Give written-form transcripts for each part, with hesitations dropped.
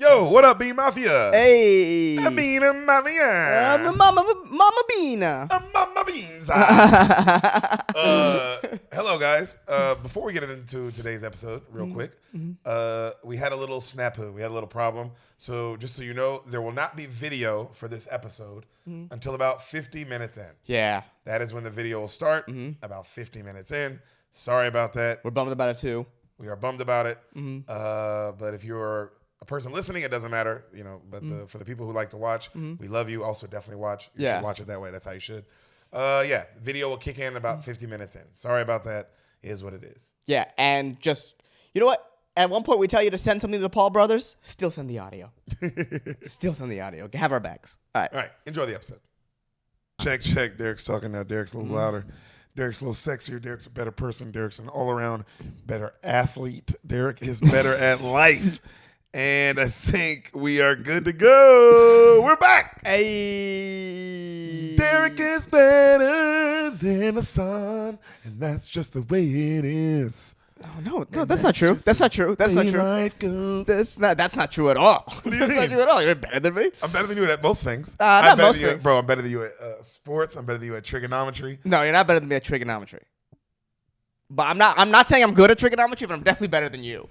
Yo, what up, Bean Mafia? Hey. I mean, Mafia. Mama Beana. Mama Beans. Hello, guys. Before we get into today's episode, real quick, we had a little snafu. We had a little problem. So just so you know, there will not be video for this episode until about 50 minutes in. Yeah. That is when the video will start, about 50 minutes in. Sorry about that. We're bummed about it, too. We are bummed about it. But if you're a person listening, it doesn't matter, you know. But for the people who like to watch, we love you. Also, definitely watch. You should watch it that way. That's how you should. Video will kick in about 50 minutes in. Sorry about that. It is what it is. Yeah, and just, you know what? At one point, we tell you to send something to the Paul brothers. Still send the audio. Still send the audio. Have our backs. All right. Enjoy the episode. Check. Derek's talking now. Derek's a little louder. Derek's a little sexier. Derek's a better person. Derek's an all-around better athlete. Derek is better at life. And I think we are good to go. We're back. Hey. Deric is better than the sun. And that's just the way it is. Oh, no, that's not true. That's not true. That's not true. Life goes. That's not true at all. What do you That's mean? not true at all. You're better than me. I'm better than you at most things. Not most things. Bro, I'm better than you at sports. I'm better than you at trigonometry. No, you're not better than me at trigonometry. But I'm not saying I'm good at trigonometry, but I'm definitely better than you.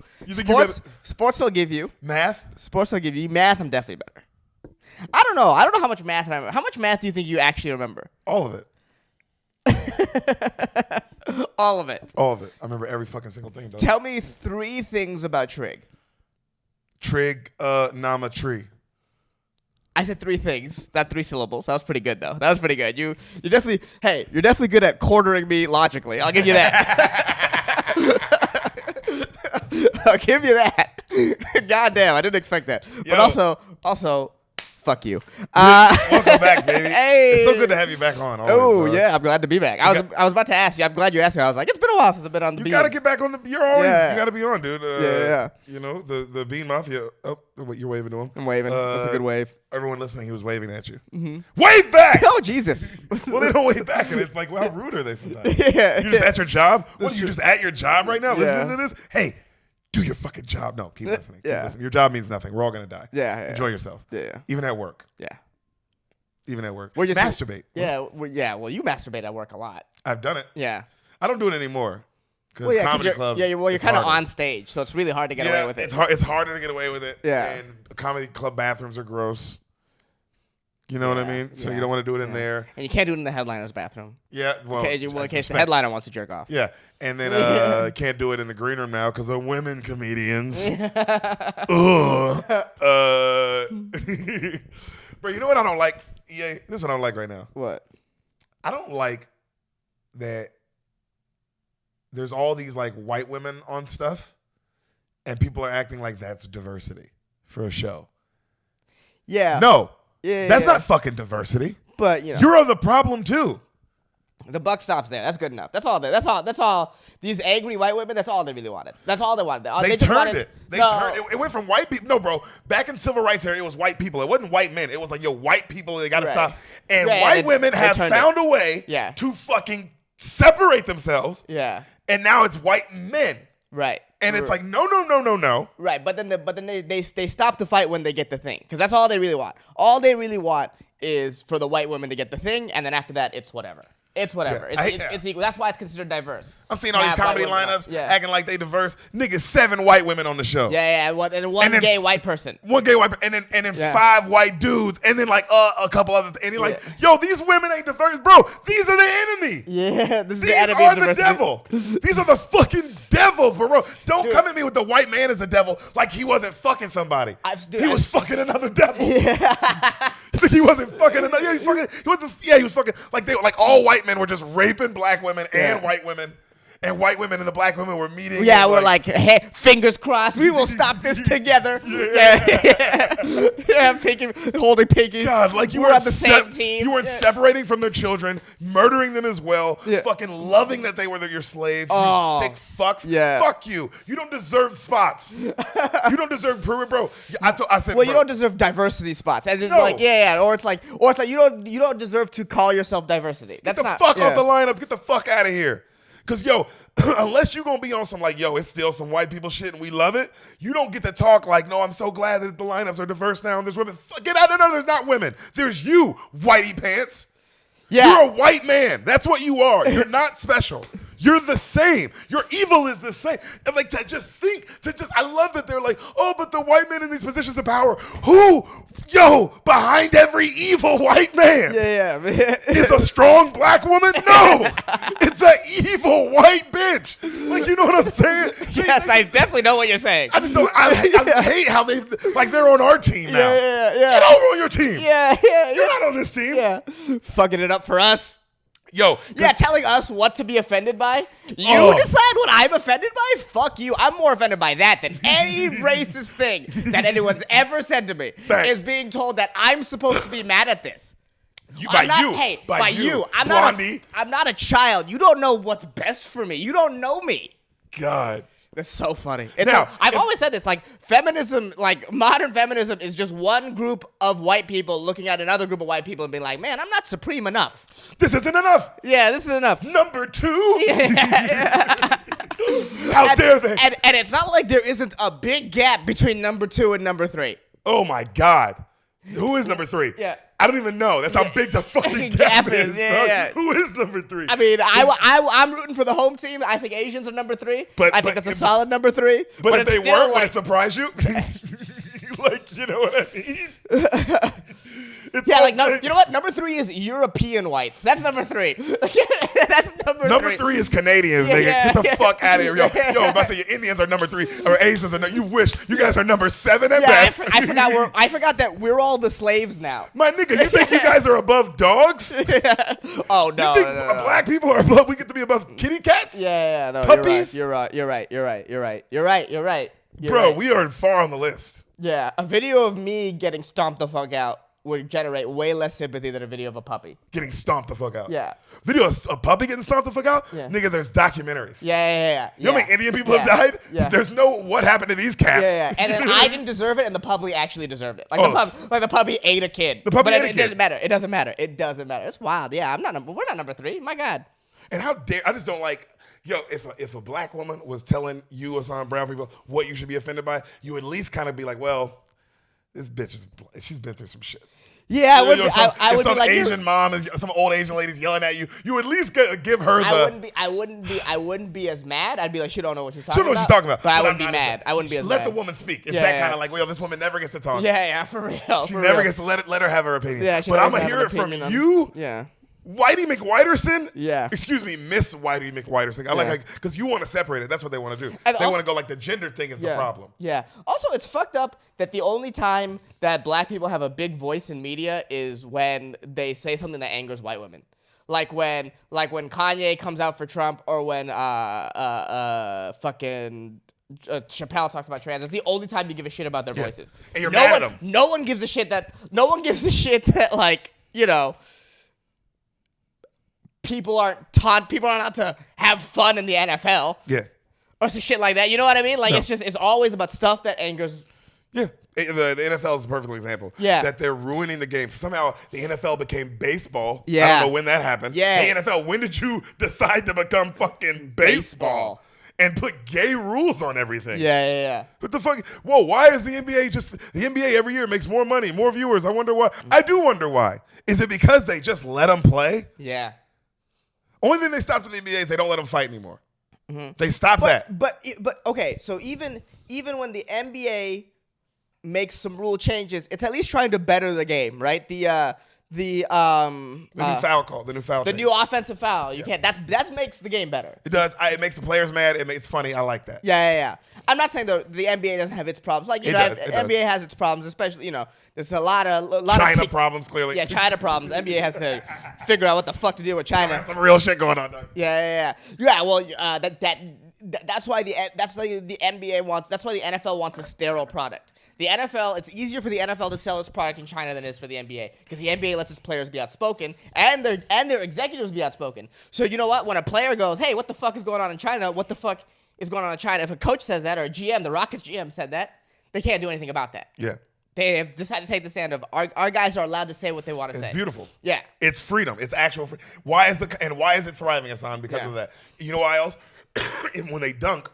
Sports will give you. Math? Sports will give you. Math, I'm definitely better. I don't know how much math I remember. How much math do you think you actually remember? All of it. All of it. All of it. I remember every fucking single thing. Tell me 3 things about trig. Trigonometry. I said 3 things, not 3 syllables. That was pretty good, though. That was pretty good. You're definitely good at quartering me logically. I'll give you that. I'll give you that. God damn, I didn't expect that. Yo. But also, fuck you. Welcome back, baby. Hey. It's so good to have you back on. Oh, yeah, I'm glad to be back. I was about to ask you. I'm glad you asked me. I was like, it's been a while since I've been on the Bean. You got to get back on the. You're always. You got to be on, dude. Yeah. You know the Bean Mafia. Oh, wait, you're waving to him. I'm waving. That's a good wave. Everyone listening, he was waving at you. Wave back! Oh, Jesus. Well, they don't wave back, and it's like, well, how rude are they sometimes? Yeah. You're just at your job? What, That's you true. just at your job right now Yeah. listening to this? Hey, do your fucking job. No, keep listening. Keep listening. Your job means nothing. We're all going to die. Yeah. Enjoy yourself. Yeah. Even at work. Yeah. Even at work. Well, you masturbate. Well, you masturbate at work a lot. I've done it. Yeah. I don't do it anymore. Well, yeah, comedy clubs. Yeah, you're it's kind of harder. on stage, so it's really hard to get away with it. It's harder to get away with it. Yeah. And comedy club bathrooms are gross. You know what I mean? So you don't want to do it in there. And you can't do it in the headliner's bathroom. Yeah. Well, In case the headliner wants to jerk off. Yeah. And then can't do it in the green room now because of women comedians. Ugh. Bro, you know what I don't like? Yeah, this is what I don't like right now. What? I don't like that there's all these like white women on stuff and people are acting like that's diversity for a show. Yeah. No. Yeah. That's not fucking diversity. But, you know. You're the problem too. The buck stops there. That's good enough. That's all. These angry white women, that's all they really wanted. That's all they wanted. They turned it. It went from white people. No, bro. Back in civil rights era, it was white people. It wasn't white men. It was like, yo, white people, they got to stop. And white women have found a way to fucking separate themselves. Yeah. And now it's white men. Right. And it's like, no. Right. But then they stop the fight when they get the thing. Because that's all they really want. All they really want is for the white women to get the thing. And then after that, it's whatever. It's whatever. Yeah, It's equal. That's why it's considered diverse. I'm seeing all these comedy lineups acting like they diverse. Niggas, 7 white women on the show. Yeah. And one gay white person. One gay white person. And then 5 white dudes. And then like a couple others. And you're like, yo, these women ain't diverse. Bro, these are the enemy. Yeah. These are the devil. These are the fucking devils, bro. Don't come at me with the white man as a devil like he wasn't fucking somebody. He was fucking another devil. Yeah. He wasn't fucking another. Yeah, he was fucking like all white men were just raping black women and white women. And white women and the black women were meeting. Yeah, we're like, hey, fingers crossed. We will stop this together. Yeah, holding pinkies. God, like we're on the same team. You weren't separating from their children, murdering them as well, fucking loving that they were your slaves. You sick fucks. Yeah. Fuck you. You don't deserve spots. You don't deserve bro. I said, well, you don't deserve diversity spots. And it's like, or it's like you don't deserve to call yourself diversity. Get the fuck off the lineups. Get the fuck out of here. Because, yo, unless you're going to be on some, like, yo, it's still some white people shit and we love it, you don't get to talk like, no, I'm so glad that the lineups are diverse now and there's women. Get out of there. There's not women. There's you, whitey pants. Yeah. You're a white man. That's what you are. You're not special. You're the same. Your evil is the same. And like I love that they're like, oh, but the white men in these positions of power, who, yo, behind every evil white man is a strong black woman? No, it's an evil white bitch. Like, you know what I'm saying? Yes, I definitely know what you're saying. I just don't, I hate how they're on our team now. Yeah. Get over on your team. Yeah. You're not on this team. Yeah. Fucking it up for us. Yo. Yeah, telling us what to be offended by. You decide what I'm offended by? Fuck you. I'm more offended by that than any racist thing that anyone's ever said to me. Thanks. Is being told that I'm supposed to be mad at this. By you. Blondie. I'm not a child. You don't know what's best for me. You don't know me. God. That's so funny. I've always said this, like, feminism, like, modern feminism is just one group of white people looking at another group of white people and being like, man, I'm not supreme enough. This isn't enough. Yeah, this is enough. Number 2? Yeah. How dare they? And it's not like there isn't a big gap between number 2 and number 3. Oh, my God. Who is number 3? Yeah. I don't even know. That's how big the fucking gap is. Yeah. Who is number 3? I mean, I'm rooting for the home team. I think Asians are number 3. I think that's a solid number 3. But if they weren't, would it surprise you? Like, you know what I mean? You know what? Number 3 is European whites. That's number 3. That's number 3. Number 3 is Canadians, nigga. Get the fuck out of here, yo. Yo, I'm about to say your Indians are number 3, or Asians are you wish you guys are number 7 at best. I forgot that we're all the slaves now. My nigga, you think you guys are above dogs? Oh no, you think black people are above? We get to be above kitty cats? Yeah, no, puppies. You're right. Bro, we are far on the list. Yeah, a video of me getting stomped the fuck out would generate way less sympathy than a video of a puppy getting stomped the fuck out. Yeah. Video of a puppy getting stomped the fuck out? Yeah. Nigga, there's documentaries. Yeah. You know how many Indian people have died? Yeah. There's no what happened to these cats. Yeah. And then I didn't deserve it, and the puppy actually deserved it. Like the puppy ate a kid. The puppy ate a kid. It doesn't matter. It's wild. Yeah, we're not number 3. My God. And how dare, I just don't like, yo, if a black woman was telling you or some brown people what you should be offended by, you at least kind of be like, well, this bitch she's been through some shit. Yeah, I would be some like, Asian mom is some old Asian lady's yelling at you. You at least give her the. I wouldn't be as mad. I'd be like, she don't know what she's talking about. She don't know what she's talking about. But I wouldn't be mad. I wouldn't be as mad. Let the woman speak. It's that kind of like, well, this woman never gets to talk. Yeah, for real. She never gets to let her have her opinion. Yeah, but I'm gonna hear it from you. Yeah. Whitey McWhiterson? Yeah. Excuse me, Miss Whitey McWhiterson. I like because you want to separate it. That's what they want to do. They want to go like the gender thing is the problem. Yeah. Also, it's fucked up that the only time that black people have a big voice in media is when they say something that angers white women. Like when Kanye comes out for Trump, or when fucking Chappelle talks about trans. It's the only time you give a shit about their voices. And you're mad at them. No one gives a shit that like, you know, people aren't allowed to have fun in the NFL. Yeah. Or some shit like that. You know what I mean? Like, it's always about stuff that angers. Yeah. The NFL is a perfect example. Yeah. That they're ruining the game. Somehow the NFL became baseball. Yeah. I don't know when that happened. Yeah. Hey, NFL, when did you decide to become fucking baseball? And put gay rules on everything. Yeah. What the fuck? Whoa, why is the NBA the NBA every year makes more money, more viewers? I wonder why. I do wonder why. Is it because they just let them play? Yeah. Only thing they stopped in the NBA is they don't let them fight anymore. Mm-hmm. They stopped that. But okay, so even when the NBA makes some rule changes, it's at least trying to better the game, right? The new foul call, the new offensive foul. You can't. That makes the game better. It does. It makes the players mad. It's funny. I like that. Yeah. I'm not saying the NBA doesn't have its problems. Like it does. NBA has its problems, especially there's a lot of China problems clearly. Yeah, China problems. NBA has to figure out what the fuck to do with China. There's some real shit going on, dog. Yeah. Well, that's why the NBA wants. That's why the NFL wants a sterile product. The NFL, it's easier for the NFL to sell its product in China than it is for the NBA, because the NBA lets its players be outspoken and their executives be outspoken. So you know what? When a player goes, "Hey, what the fuck is going on in China? What the fuck is going on in China?" If a coach says that, or a GM, the Rockets GM said that, they can't do anything about that. Yeah. They have decided to take the stand of our guys are allowed to say what they want to say. It's beautiful. Yeah. It's freedom. It's actual freedom. Why is it thriving, Ehsan? Because of that. You know why else? When they dunk,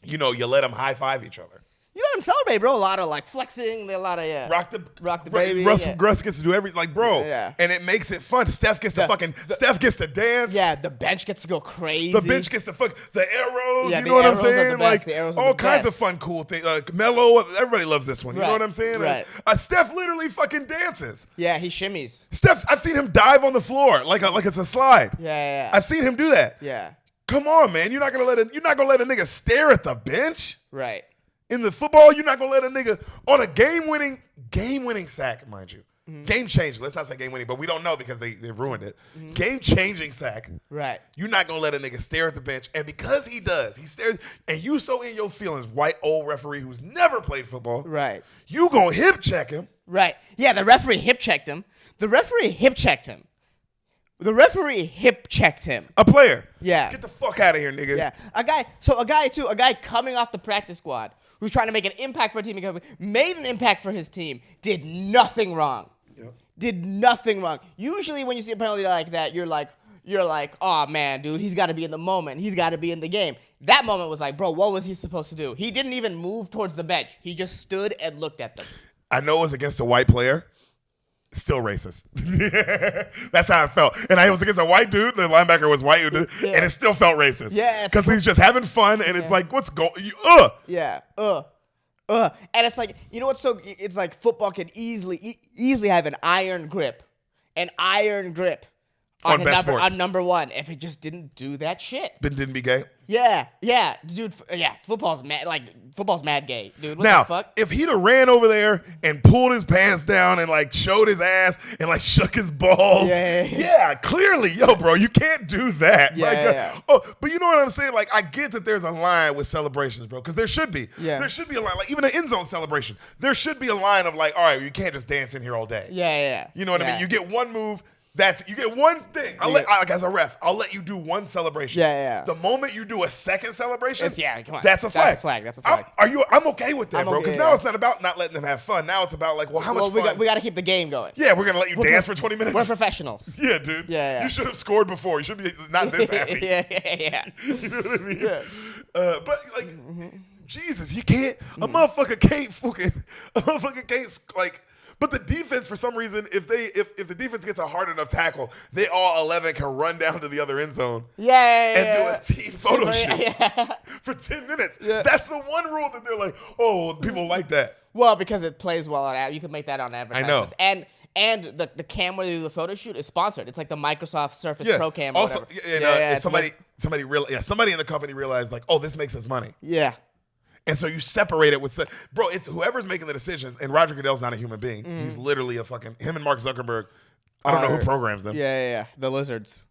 you let them high five each other. You let them celebrate, bro. A lot of like flexing, a lot of rock the baby. Russ gets to do everything, bro. Yeah. And it makes it fun. Steph gets to dance. Yeah, the bench gets to go crazy. The bench gets to the arrows. Yeah, you know what I'm arrows are saying? the best. The arrows are all the kinds best. of fun, cool things. Melo, everybody loves this one. You know what I'm saying? Right. Steph literally fucking dances. Yeah, he shimmies. Steph, I've seen him dive on the floor like it's a slide. Yeah. I've seen him do that. Yeah. Come on, man. You're not gonna let a nigga stare at the bench. Right. In the football, you're not gonna let a nigga on a game-winning sack, mind you. Game-changing. Let's not say game-winning, but we don't know because they ruined it. Game-changing sack. Right. You're not gonna let a nigga stare at the bench, and because he does, he stares, and you so in your feelings, white old referee who's never played football. Right. You gonna hip check him. Right. Yeah, the referee hip checked him. The referee hip checked him. A player. Yeah. Get the fuck out of here, nigga. Yeah. A guy coming off the practice squad who's trying to make an impact for a team, made an impact for his team, did nothing wrong. Yep. Did nothing wrong. Usually when you see a penalty like that, you're like, oh man, dude, he's got to be in the moment. He's got to be in the game. That moment was like, bro, what was he supposed to do? He didn't even move towards the bench. He just stood and looked at them. I know it was against a white player. Still racist. That's how it felt. And it was against a white dude. The linebacker was white, and it still felt racist. Yeah. Because he's just having fun, and it's like, what's going? Yeah. And it's like, you know what's so? It's like football can easily have an iron grip on number one if it just didn't do that shit. Didn't be gay. Yeah, dude. Yeah, football's mad gay, dude. What Now, the fuck? if he'd have ran over there and pulled his pants down and like showed his ass and like shook his balls, yeah, clearly, bro, you can't do that. But you know what I'm saying? Like, I get that there's a line with celebrations, bro, because there should be. Yeah. There should be a line, like even an end zone celebration. There should be a line of like, all right, you can't just dance in here all day. Yeah. You know what I mean? You get one move. You get one thing. As a ref, I'll let you do one celebration. Yeah. The moment you do a second celebration, come on. that's a flag. That's a flag. I'm okay with that, bro. Because now it's not about not letting them have fun. Now it's about like, how much fun? We got to keep the game going. Yeah, we're gonna let you dance for 20 minutes. We're professionals. Yeah, dude. Yeah. You should have scored before. You should be not this happy. Yeah. You know what I mean? Yeah. But like, Jesus, you can't. A motherfucker can't like. But the defense, for some reason, if the defense gets a hard enough tackle, they all 11 can run down to the other end zone. And do a team photo shoot for 10 minutes. Yeah. That's the one rule that they're like, oh, people like that. Well, because it plays well on ad. You can make that on advertisements. I know. And the cam where they do the photo shoot is sponsored. It's like the Microsoft Surface Pro cam. Or also, whatever. somebody in the company realized like, oh, this makes us money. Yeah. And so you separate it with, bro, it's whoever's making the decisions. And Roger Goodell's not a human being. He's literally him and Mark Zuckerberg. I don't know who programs them. Yeah. The lizards.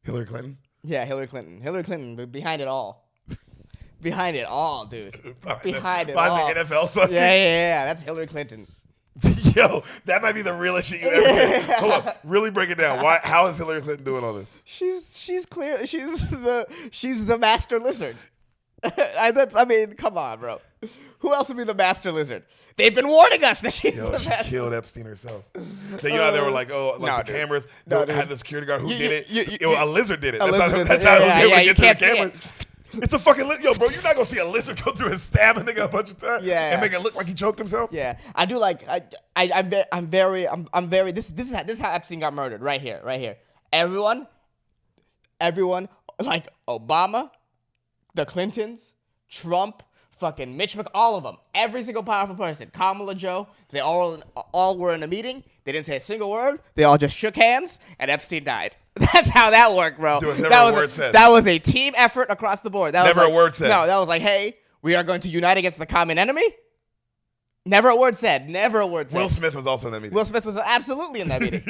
Hillary Clinton? Yeah, Hillary Clinton, behind it all. Behind it all, dude. Behind the NFL sucker? Yeah. That's Hillary Clinton. Yo, that might be the realest shit you ever said. Hold on, really break it down. How is Hillary Clinton doing all this? She's clear. She's the master lizard. I mean, come on, bro. Who else would be the master lizard? They've been warning us that she's the master. She killed Epstein herself. They were like, the cameras. Had the security guard who did it. A lizard did it. That's how you can't see it. It's a fucking yo, bro. You're not gonna see a lizard go through and stab a nigga a bunch of times, and make it look like he choked himself. Yeah, I do like. I'm very. This is how Epstein got murdered. Right here. Everyone, like Obama, the Clintons, Trump, fucking Mitch McConnell, all of them. Every single powerful person. Kamala Joe. They all were in a meeting. They didn't say a single word. They all just shook hands, and Epstein died. That's how that worked, bro. There was never a word said. That was a team effort across the board. That never was like, a word said. No, that was like, hey, we are going to unite against the common enemy. Never a word said. Never a word said. Will Smith was also in that meeting. Will Smith was absolutely in that meeting.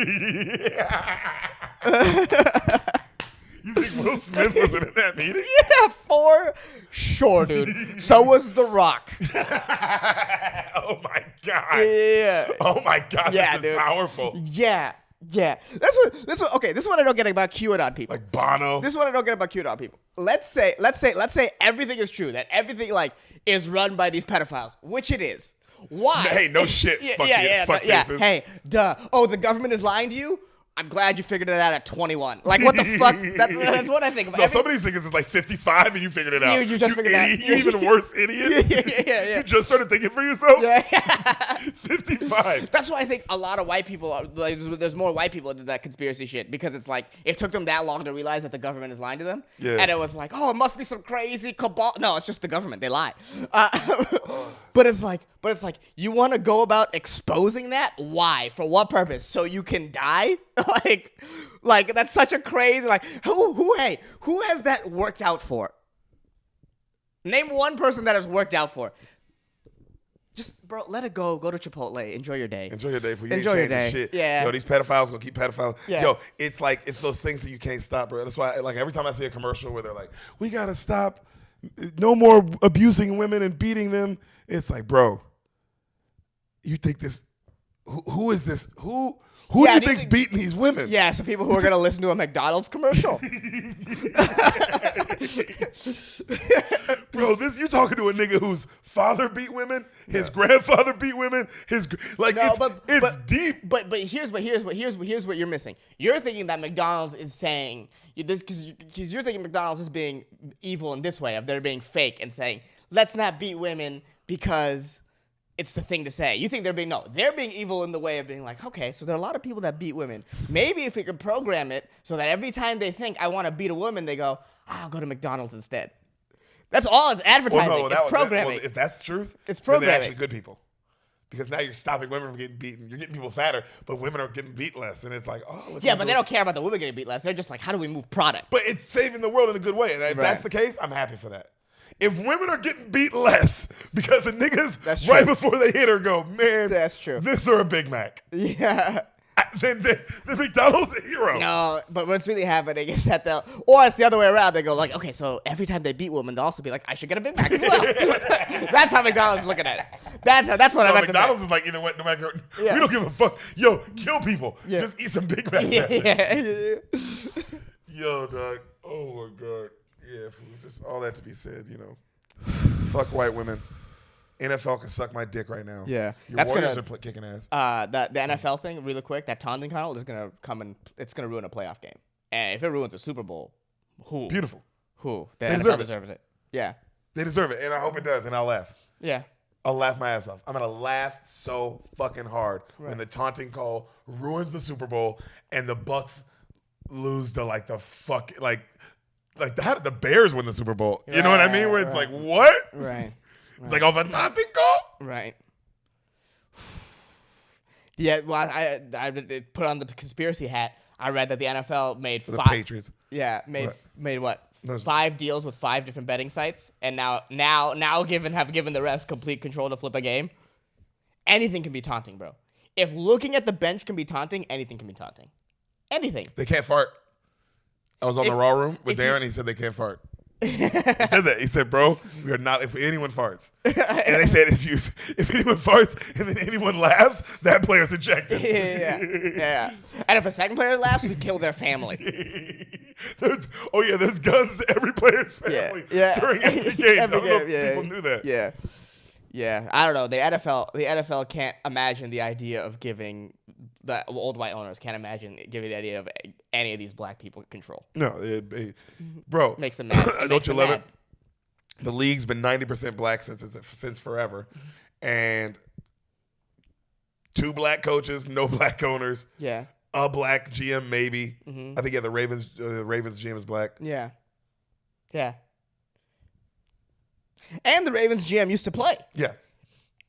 You think Will Smith was in that meeting? Yeah, for sure, dude. So was The Rock. Oh my god. Yeah. Oh my god. Yeah, this is dude. powerful. Yeah. That's what. Okay, this is what I don't get about QAnon people. Like Bono. This is what I don't get about QAnon people. Let's say everything is true. That everything like is run by these pedophiles, which it is. Why? Hey, no shit. Fuck faces. Hey, duh. Oh, the government is lying to you? I'm glad you figured it out at 21. Like, what the fuck? That's what I think about. No, some of these niggas is like 55 and you figured it out. You just figured it out. You even worse idiot. Yeah. You just started thinking for yourself? Yeah. 55. That's why I think a lot of white people are, like, there's more white people into that conspiracy shit because it's like, it took them that long to realize that the government is lying to them. Yeah. And it was like, oh, it must be some crazy cabal. No, it's just the government. They lie. But it's like, you want to go about exposing that? Why? For what purpose? So you can die? like that's such a crazy, like, who has that worked out for? Name one person that has worked out for. Just, bro, let it go. Go to Chipotle. Enjoy your day. Enjoy your day. For you Enjoy your day. Shit. Yeah. Yo, these pedophiles gonna keep pedophiles. Yeah. Yo, it's like, it's those things that you can't stop, bro. That's why, like, every time I see a commercial where they're like, we gotta stop, no more abusing women and beating them. It's like, bro, you think this, who is this? Who do you think's beating these women? Yeah, some people who are going to listen to a McDonald's commercial. Bro, you're talking to a nigga whose father beat women, his grandfather beat women, it's deep. But here's what you're missing. You're thinking that McDonald's is saying this because you're thinking McDonald's is being evil in this way, of they're being fake and saying, let's not beat women because it's the thing to say. You think they're being evil in the way of being like, okay, so there are a lot of people that beat women. Maybe if we could program it so that every time they think I want to beat a woman, they go, I'll go to McDonald's instead. That's all. It's advertising. It's programming. If that's the truth, it's programming. Then they're actually good people. Because now you're stopping women from getting beaten. You're getting people fatter, but women are getting beat less. And it's like, oh. Yeah, but they don't care about the women getting beat less. They're just like, how do we move product? But it's saving the world in a good way. And if that's the case, I'm happy for that. If women are getting beat less because of niggas right before they hit her go, man, that's true. This or a Big Mac. Yeah. Then McDonald's a hero. No, but what's really happening is that or it's the other way around. They go like, okay, so every time they beat women, they'll also be like, I should get a Big Mac as well. That's how McDonald's is looking at it. That's what I meant to say. McDonald's is like, either way, no matter, we don't give a fuck. Yo, kill people. Yeah. Just eat some Big Macs. Yeah. Yo, dog. Oh my God. Yeah, if it was just all that to be said, fuck white women. NFL can suck my dick right now. Yeah, Your Warriors are kicking ass. The NFL thing, really quick, that taunting call is gonna come and it's gonna ruin a playoff game. And if it ruins a Super Bowl, who? Beautiful. Who? The NFL deserves it. Yeah, they deserve it, and I hope it does, and I'll laugh. Yeah. I'll laugh my ass off. I'm gonna laugh so fucking hard when the taunting call ruins the Super Bowl and the Bucks lose to how did the Bears win the Super Bowl? You know what I mean? Where it's like, what? Right. It's like off a taunting call? Right. Yeah, well, I put on the conspiracy hat. I read that the NFL made the Patriots. Yeah, made what? 5 deals with 5 different betting sites, and now have given the refs complete control to flip a game. Anything can be taunting, bro. If looking at the bench can be taunting, anything can be taunting. Anything. They can't fart. I was on the Raw Room with Darren. He said they can't fart. He said that. He said, bro, we are not, if anyone farts. And they said, if anyone farts and then anyone laughs, that player's ejected. Yeah. And if a second player laughs, we kill their family. There's guns to every player's family during every game. I don't know if people knew that. Yeah. I don't know. The NFL can't imagine the idea of giving the old white owners can't imagine giving the idea of any of these black people control. No, bro, makes them mad. Don't you love it? The league's been 90% black since forever, and 2 black coaches, no black owners. Yeah, a black GM maybe. Mm-hmm. I think the Ravens GM is black. Yeah. And the Ravens GM used to play. Yeah.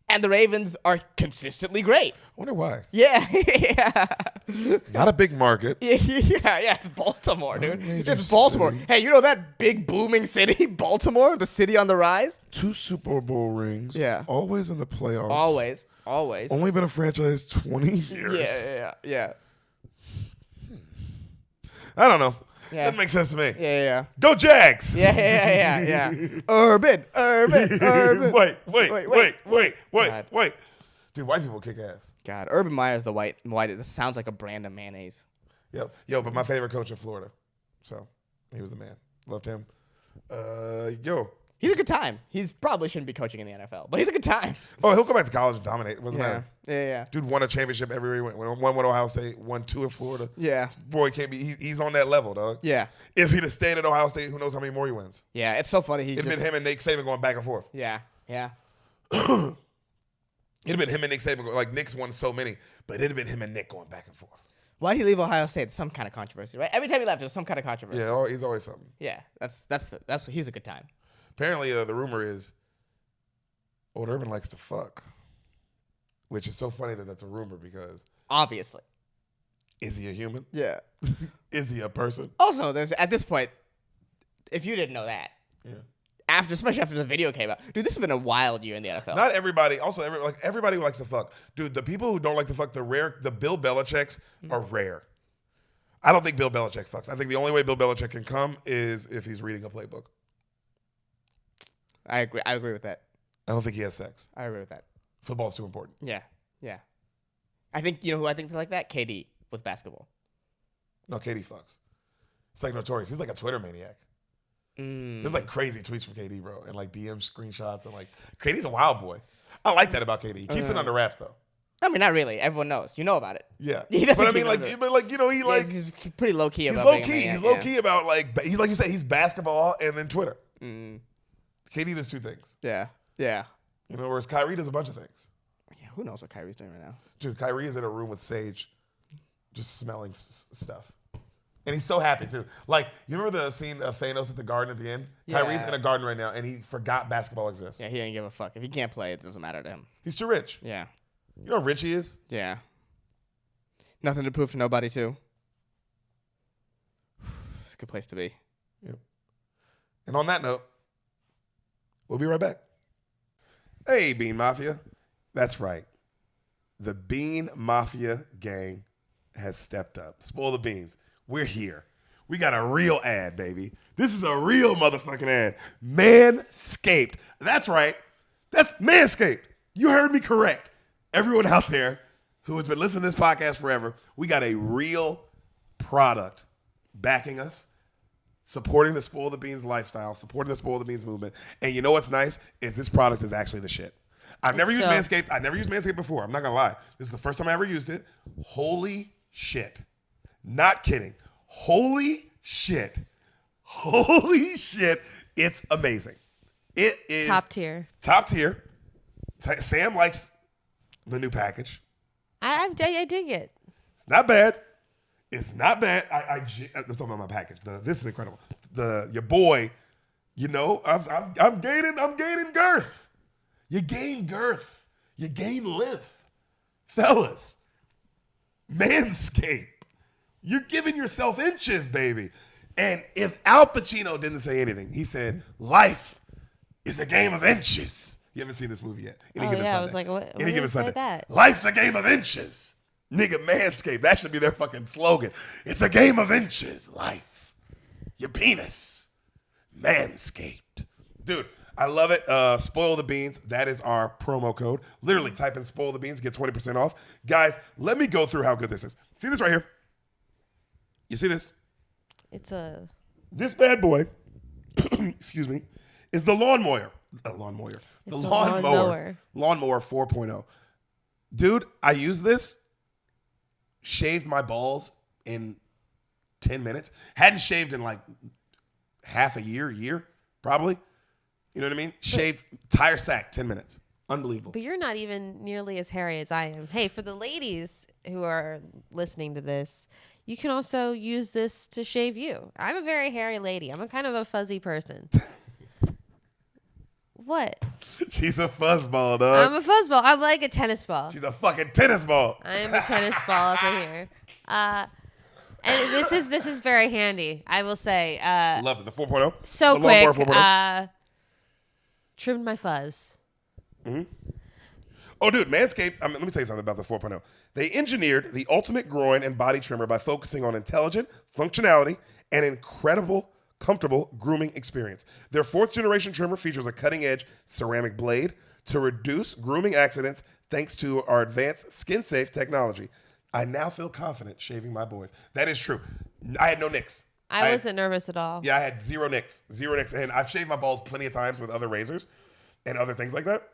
And the Ravens are consistently great. I wonder why. Yeah. Not a big market. Yeah. It's Baltimore, dude. It's Baltimore. City. Hey, you know that big booming city, Baltimore, the city on the rise? 2 Super Bowl rings. Yeah. Always in the playoffs. Always. Only been a franchise 20 years. Yeah. I don't know. Yeah. That makes sense to me. Yeah. Go Jags. Yeah. Urban. Wait. Dude, white people kick ass. God, Urban Meyer's the white. This sounds like a brand of mayonnaise. Yep. Yo, but my favorite coach in Florida. So, he was the man. Loved him. He's a good time. He's probably shouldn't be coaching in the NFL, but he's a good time. Oh, he'll go back to college and dominate. It doesn't matter. Yeah. Dude won a championship everywhere he went. One with Ohio State, won 2 in Florida. Yeah. This boy can't be. He's on that level, dog. Yeah. If he'd have stayed at Ohio State, who knows how many more he wins? Yeah, it's so funny. It'd been him and Nick Saban going back and forth. Yeah. It'd have been him and Nick Saban. Like Nick's won so many, but it'd have been him and Nick going back and forth. Why did he leave Ohio State? Some kind of controversy, right? Every time he left, there was some kind of controversy. Yeah, he's always something. Yeah, he was a good time. Apparently, the rumor is Old Urban likes to fuck, which is so funny that that's a rumor because obviously, is he a human? Yeah. Is he a person? Also, there's at this point, if you didn't know that, especially after the video came out, dude, this has been a wild year in the NFL. Not everybody. Also, everybody likes to fuck, dude. The people who don't like to fuck, the Bill Belichicks are rare. I don't think Bill Belichick fucks. I think the only way Bill Belichick can come is if he's reading a playbook. I agree with that. I don't think he has sex. I agree with that. Football's too important. Yeah. I think, you know who I think is like that? KD with basketball. No, KD fucks. It's like notorious. He's like a Twitter maniac. There's like crazy tweets from KD, bro, and like DM screenshots, and like KD's a wild boy. I like that about KD. He keeps it under wraps though. I mean, not really. Everyone knows. You know about it. Yeah, but I mean, he's pretty low key. He's low key. He's low key about he's like you said. He's basketball and then Twitter. KD does 2 things. Yeah. You know, whereas Kyrie does a bunch of things. Yeah, who knows what Kyrie's doing right now? Dude, Kyrie is in a room with Sage, just smelling stuff. And he's so happy, too. Like, you remember the scene of Thanos at the garden at the end? Yeah. Kyrie's in a garden right now, and he forgot basketball exists. Yeah, he didn't give a fuck. If he can't play, it doesn't matter to him. He's too rich. Yeah. You know how rich he is? Yeah. Nothing to prove to nobody, too. It's a good place to be. Yep. And on that note, we'll be right back. Hey, Bean Mafia. That's right. The Bean Mafia gang has stepped up. Spoil the beans. We're here. We got a real ad, baby. This is a real motherfucking ad. Manscaped. That's right. That's Manscaped. You heard me correct. Everyone out there who has been listening to this podcast forever, we got a real product backing us, supporting the Spoil the Beans lifestyle, supporting the Spoil the Beans movement. And you know what's nice is this product is actually the shit. I've never used Manscaped. I've never used Manscaped before. I'm not going to lie. This is the first time I ever used it. Holy shit. Not kidding. Holy shit. Holy shit. It's amazing. It is top tier. Top tier. Sam likes the new package. I dig it. It's not bad. It's not bad. I'm talking about my package. This is incredible. Your boy, you know, I'm gaining girth. You gain girth. You gain length. Fellas, Manscaped. You're giving yourself inches, baby. And if Al Pacino didn't say anything, he said, life is a game of inches. You haven't seen this movie yet. I was like, what? Any given Sunday. That? Life's a game of inches. Nigga, Manscaped. That should be their fucking slogan. It's a game of inches. Life. Your penis. Manscaped. Dude, I love it. Spoil the Beans. That is our promo code. Literally type in Spoil the Beans. Get 20% off. Guys, let me go through how good this is. See this right here? You see this? This bad boy, excuse me, is the lawnmower. The lawnmower 4.0. Dude, I use this, shaved my balls in 10 minutes. Hadn't shaved in like half a year, probably. You know what I mean? Shaved, tire sack, 10 minutes. Unbelievable. But you're not even nearly as hairy as I am. Hey, for the ladies who are listening to this, you can also use this to shave you. I'm a very hairy lady. I'm a kind of a fuzzy person. What? She's a fuzzball, dog. I'm a fuzzball. I'm like a tennis ball. She's a fucking tennis ball. I am a tennis ball up in here. And this is very handy, I will say. Love it. The 4.0. So the quick. 4.0. Trimmed my fuzz. Mm-hmm. Oh, dude, Manscaped, let me tell you something about the 4.0. They engineered the ultimate groin and body trimmer by focusing on intelligent functionality and incredible, comfortable grooming experience. Their 4th generation trimmer features a cutting-edge ceramic blade to reduce grooming accidents thanks to our advanced skin-safe technology. I now feel confident shaving my boys. That is true. I had no nicks. I wasn't nervous at all. Yeah, I had zero nicks, and I've shaved my balls plenty of times with other razors and other things like that.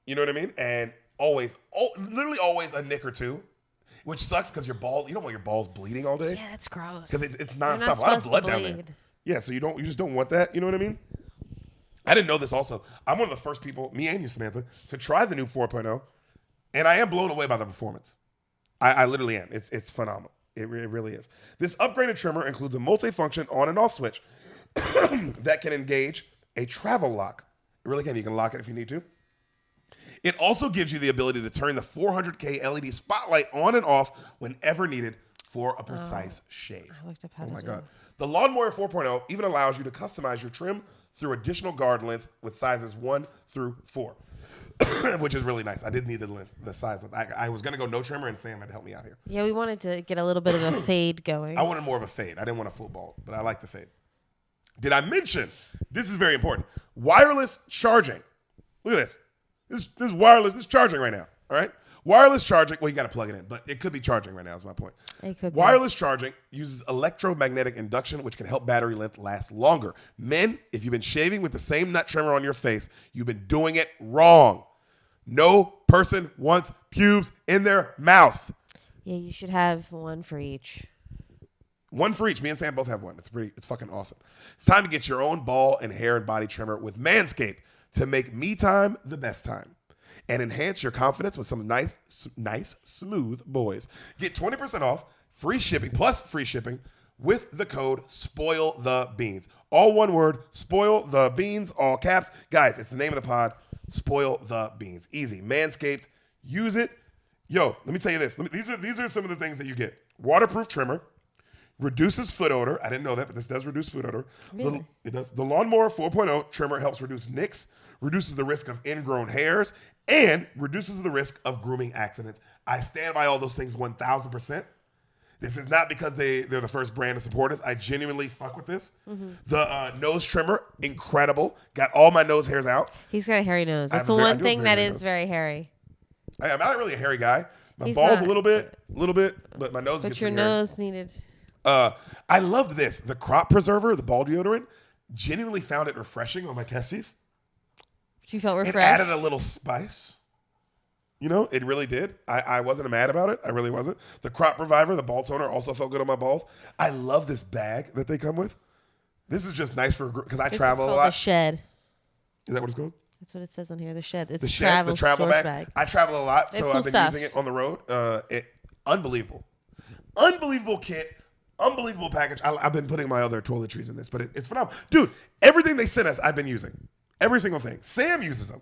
You know what I mean? And literally always a nick or two, which sucks because your balls. You don't want your balls bleeding all day. Yeah, that's gross. Because it's nonstop. A lot of blood down there. Yeah, so you just don't want that. You know what I mean? I didn't know this. Also, I'm one of the first people, me and you, Samantha, to try the new 4.0, and I am blown away by the performance. I literally am. It's phenomenal. It really is. This upgraded trimmer includes a multi-function on and off switch that can engage a travel lock. It really can. You can lock it if you need to. It also gives you the ability to turn the 400K LED spotlight on and off whenever needed for a precise shave. I looked up how Oh to my do God. it. The Lawnmower 4.0 even allows you to customize your trim through additional guard lengths with sizes 1 through 4, which is really nice. I did need the size length. I was going to go no trimmer, and Sam had to help me out here. Yeah, we wanted to get a little bit of a fade going. I wanted more of a fade. I didn't want a full ball, but I like the fade. Did I mention, this is very important, wireless charging. Look at this. This is wireless. This is charging right now, all right? Wireless charging, well, you got to plug it in, but it could be charging right now is my point. It could be. Wireless charging uses electromagnetic induction, which can help battery length last longer. Men, if you've been shaving with the same nut trimmer on your face, you've been doing it wrong. No person wants pubes in their mouth. Yeah, you should have one for each. One for each. Me and Sam both have one. It's fucking awesome. It's time to get your own ball and hair and body trimmer with Manscaped to make me time the best time and enhance your confidence with some nice, smooth boys. Get 20% off, free shipping with the code SPOILTHEBEANS. All one word, Spoil the Beans, all caps. Guys, it's the name of the pod, Spoil the Beans. Easy. Manscaped, use it. Yo, let me tell you this. These are some of the things that you get. Waterproof trimmer, reduces foot odor. I didn't know that, but this does reduce foot odor. Really? It does. The Lawnmower 4.0 trimmer helps reduce nicks, reduces the risk of ingrown hairs, and reduces the risk of grooming accidents. I stand by all those things 1,000%. This is not because they're the first brand to support us. I genuinely fuck with this. Mm-hmm. The nose trimmer, incredible. Got all my nose hairs out. He's got a hairy nose. That's the one thing that is very hairy. I'm not really a hairy guy. My balls a little bit, but my nose gets pretty hairy. But your nose needed... I loved this. The crop preserver, the ball deodorant, genuinely found it refreshing on my testes. You felt refreshed? It added a little spice. You know, it really did. I wasn't mad about it. I really wasn't. The crop reviver, the ball toner, also felt good on my balls. I love this bag that they come with. This is just nice because I travel a lot. The shed. Is that what it's called? That's what it says on here. The shed. It's the shed, the travel bag. I travel a lot, so cool I've been using it on the road. Unbelievable. Unbelievable kit. Unbelievable package. I've been putting my other toiletries in this, but it's phenomenal. Dude, everything they sent us, I've been using. Every single thing. Sam uses them.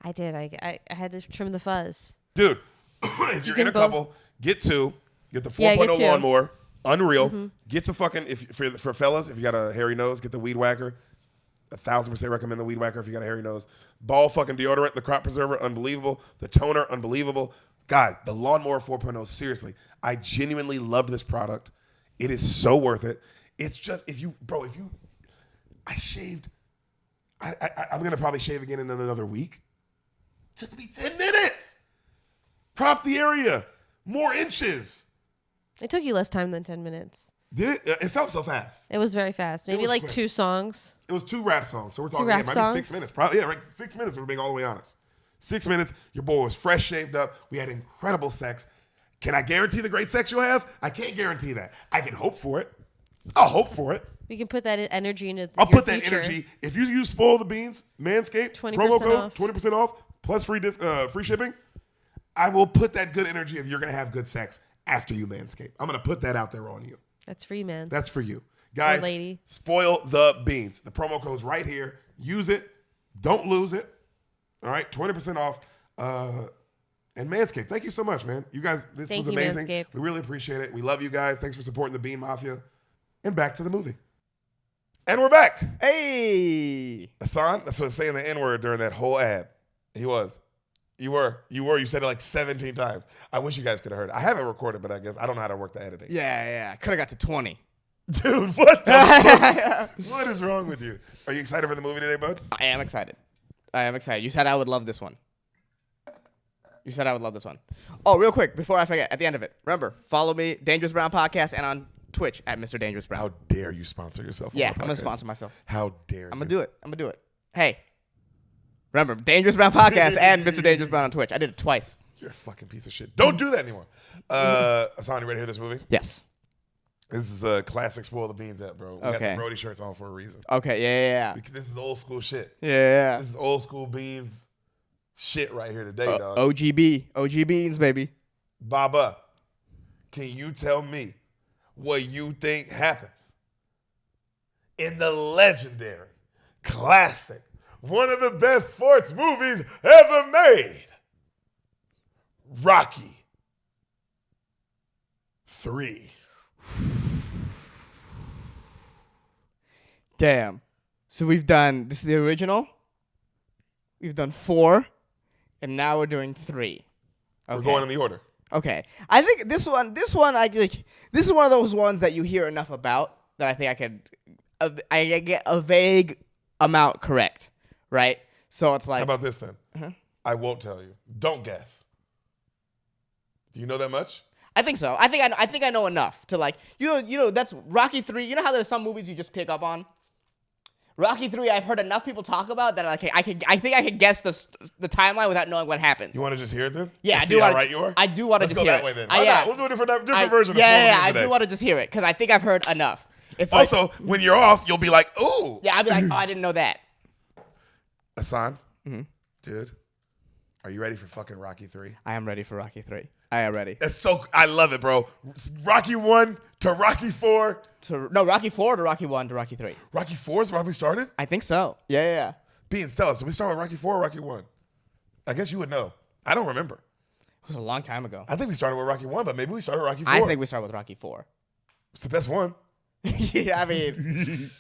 I did. I had to trim the fuzz. Dude, if you're in a couple, get two. Get the 4.0 lawnmower. Unreal. Mm-hmm. Get the fucking, for fellas, if you got a hairy nose, get the weed whacker. 1,000% recommend the weed whacker if you got a hairy nose. Ball fucking deodorant, the crop preserver, unbelievable. The toner, unbelievable. God, the Lawnmower 4.0, seriously. I genuinely loved this product. It is so worth it. It's just, I shaved. I'm going to probably shave again in another week. Took me 10 minutes. Crop the area. More inches. It took you less time than 10 minutes. Did it? It felt so fast. It was very fast. Maybe like quick. 2 songs. It was 2 rap songs. So we're talking maybe 6 minutes. Probably, yeah, right. 6 minutes if we're being all the way honest. 6 minutes. Your boy was fresh shaved up. We had incredible sex. Can I guarantee the great sex you'll have? I can't guarantee that. I can hope for it. I'll hope for it. We can put that energy into I'll put that energy. If you use Spoil the Beans, Manscaped, promo code, off. 20% off, plus free shipping, I will put that good energy if you're going to have good sex after you Manscaped. I'm going to put that out there on you. That's free, man. That's for you. Guys, lady. Spoil the Beans. The promo code's right here. Use it. Don't lose it. All right? 20% off. And Manscaped, thank you so much, man. You guys, this was amazing. Manscaped. We really appreciate it. We love you guys. Thanks for supporting the Bean Mafia. And back to the movie. And we're back. Hey. Ehsan, that's what I was saying the N-word during that whole ad. He was. You were. You said it like 17 times. I wish you guys could have heard it. I haven't recorded, but I guess I don't know how to work the editing. Yeah. Could have got to 20. Dude, what the fuck? What is wrong with you? Are you excited for the movie today, bud? I am excited. You said I would love this one. Oh, real quick, before I forget, at the end of it, remember, follow me, Dangerous Brown Podcast, and on Twitch at Mr. Dangerous Brown. How dare you sponsor yourself? Yeah, I'm gonna sponsor myself. How dare you? I'm gonna do it. Hey, remember Dangerous Brown podcast and Mr. Dangerous Brown on Twitch. I did it twice. You're a fucking piece of shit. Don't do that anymore. Ehsan, you ready to hear this movie? Yes. This is a classic Spoil the Beans app, bro. We got the Brody shirts on for a reason. Okay, yeah. Because this is old school shit. Yeah. This is old school Beans shit right here today, dog. OG Beans, baby. Baba, can you tell me what you think happens in the legendary, classic, one of the best sports movies ever made, Rocky 3? Damn. So this is the original. We've done 4, and now we're doing 3. Okay. We're going in the order. Okay. I think this one, this is one of those ones that you hear enough about that I think I get a vague amount correct, right? So it's like. How about this then? Uh-huh. I won't tell you. Don't guess. Do you know that much? I think so. I think I know enough to like you know that's Rocky 3. You know how there's some movies you just pick up on? Rocky 3, I've heard enough people talk about that I think I could guess the timeline without knowing what happens. You want to just hear it then? Yeah, Let's I see do. How right you are. I do want to just hear it. Let's go that way then. Why not? We'll do a different version. Yeah, of I do want to just hear it because I think I've heard enough. It's also, when you're off, you'll be like, ooh. Yeah, I'll be like, oh, I didn't know that. Ehsan, dude, are you ready for fucking Rocky 3? I am ready for Rocky 3. I am ready. I love it, bro. Rocky 1 to Rocky 4. Rocky 4 to Rocky 1 to Rocky 3. Rocky 4 is where we started? I think so. Yeah. Beans, tell us, did we start with Rocky 4 or Rocky 1? I guess you would know. I don't remember. It was a long time ago. I think we started with Rocky 1, but maybe we started with Rocky 4. I think we started with Rocky 4. It's the best one. Yeah, I mean,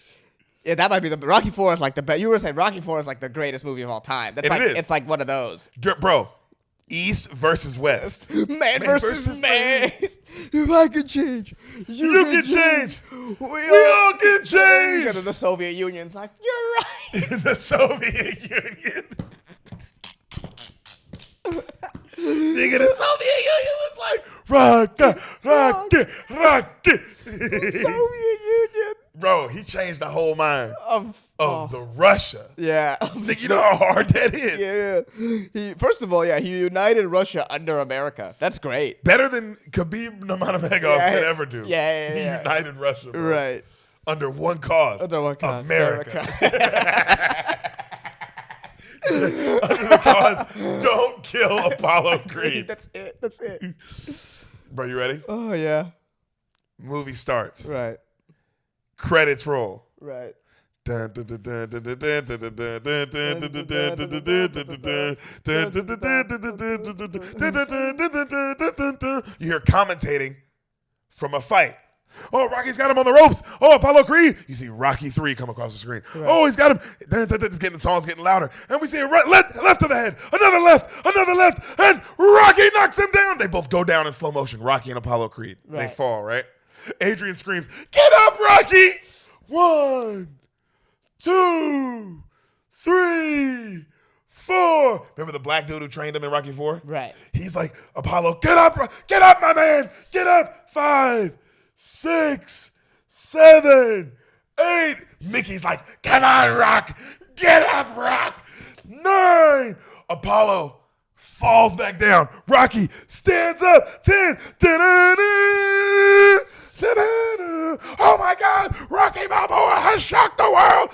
yeah, that might be the Rocky 4 is like the best. You were saying Rocky 4 is like the greatest movie of all time. That's it's like one of those. Bro, East versus West. Man versus man. If I could change, you can change. We all can change. You go to the Soviet Union's like, you're right. The Soviet Union. Nigga, the Soviet Union was like, Rocky. The Soviet Union. Bro, he changed the whole mind of the Russia. Yeah. Think you know how hard that is? Yeah. First of all, he united Russia under America. That's great. Better than Khabib Nurmagomedov could ever do. Yeah. He united Russia, bro. Right. Under one cause. America. Under the cause, don't kill Apollo Creed. That's it. Bro, you ready? Oh, yeah. Movie starts. Right. Credits roll. Right. You hear commentating from a fight. Oh, Rocky's got him on the ropes. Oh, Apollo Creed. You see Rocky 3 come across the screen. Right. Oh, he's got him. The song's getting louder. And we see a left to the head. Another left. And Rocky knocks him down. They both go down in slow motion. Rocky and Apollo Creed. Right. They fall, right? Adrian screams, "Get up, Rocky!" 1, 2, 3, 4. Remember the black dude who trained him in Rocky 4? Right. He's like, Apollo, get up, my man. Get up. 5, 6, 7, 8. Mickey's like, come on, Rock. Get up, Rock. 9. Apollo falls back down. Rocky stands up. 10. Oh my God, Rocky Balboa has shocked the world.